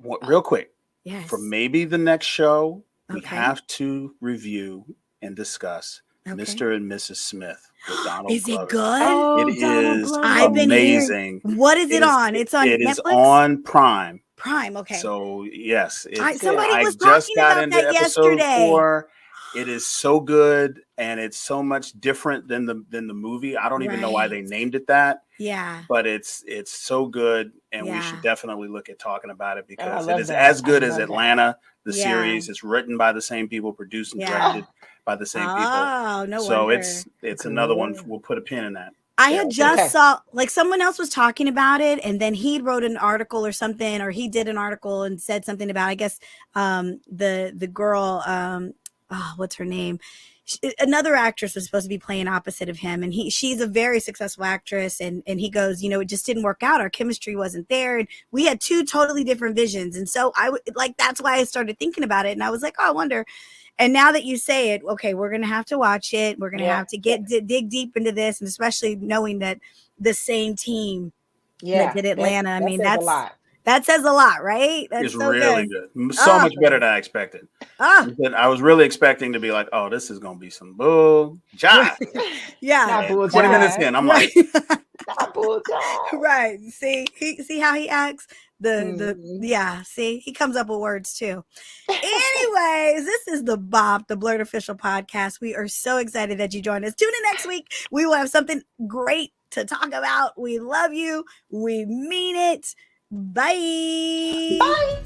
What? Real quick. Yes. For maybe the next show, we have to review and discuss Mr. and Mrs. Smith with Donald Is Glover. it good? It is amazing. What is it on? It's on Netflix? It is on Prime. Prime, okay. So, yes. Somebody was talking about that yesterday. 4. It is so good, and it's so much different than the movie. I don't even know why they named it that. Yeah. But it's so good, and we should definitely look at talking about it, because it is as good as Atlanta, the series. It's written by the same people, produced and directed by the same people. Oh, no so wonder. it's another one. We'll put a pin in that. I had just saw, like, someone else was talking about it, and then he wrote an article or something, or he did an article and said something about, I guess, the girl, what's her name? Another actress was supposed to be playing opposite of him, and she's a very successful actress, and he goes, it just didn't work out. Our chemistry wasn't there, and we had 2 totally different visions. And so that's why I started thinking about it, and I was like, oh, I wonder. And now that you say it, okay, we're gonna have to watch it. We're gonna have to dig deep into this, and especially knowing that the same team that did Atlanta. I mean, that's a lot. That says a lot, right? That's it's so really good. So much better than I expected. I was really expecting to be like, oh, this is going to be some bull jive. Yeah. 20 minutes in, I'm like, not bull jive. Right. See how he acts? See, he comes up with words too. Anyways, this is the BOP, the BLERD official podcast. We are so excited that you joined us. Tune in next week. We will have something great to talk about. We love you. We mean it. Bye. Bye.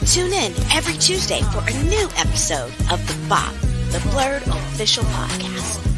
Tune in every Tuesday for a new episode of the BOP, the BLERD official podcast.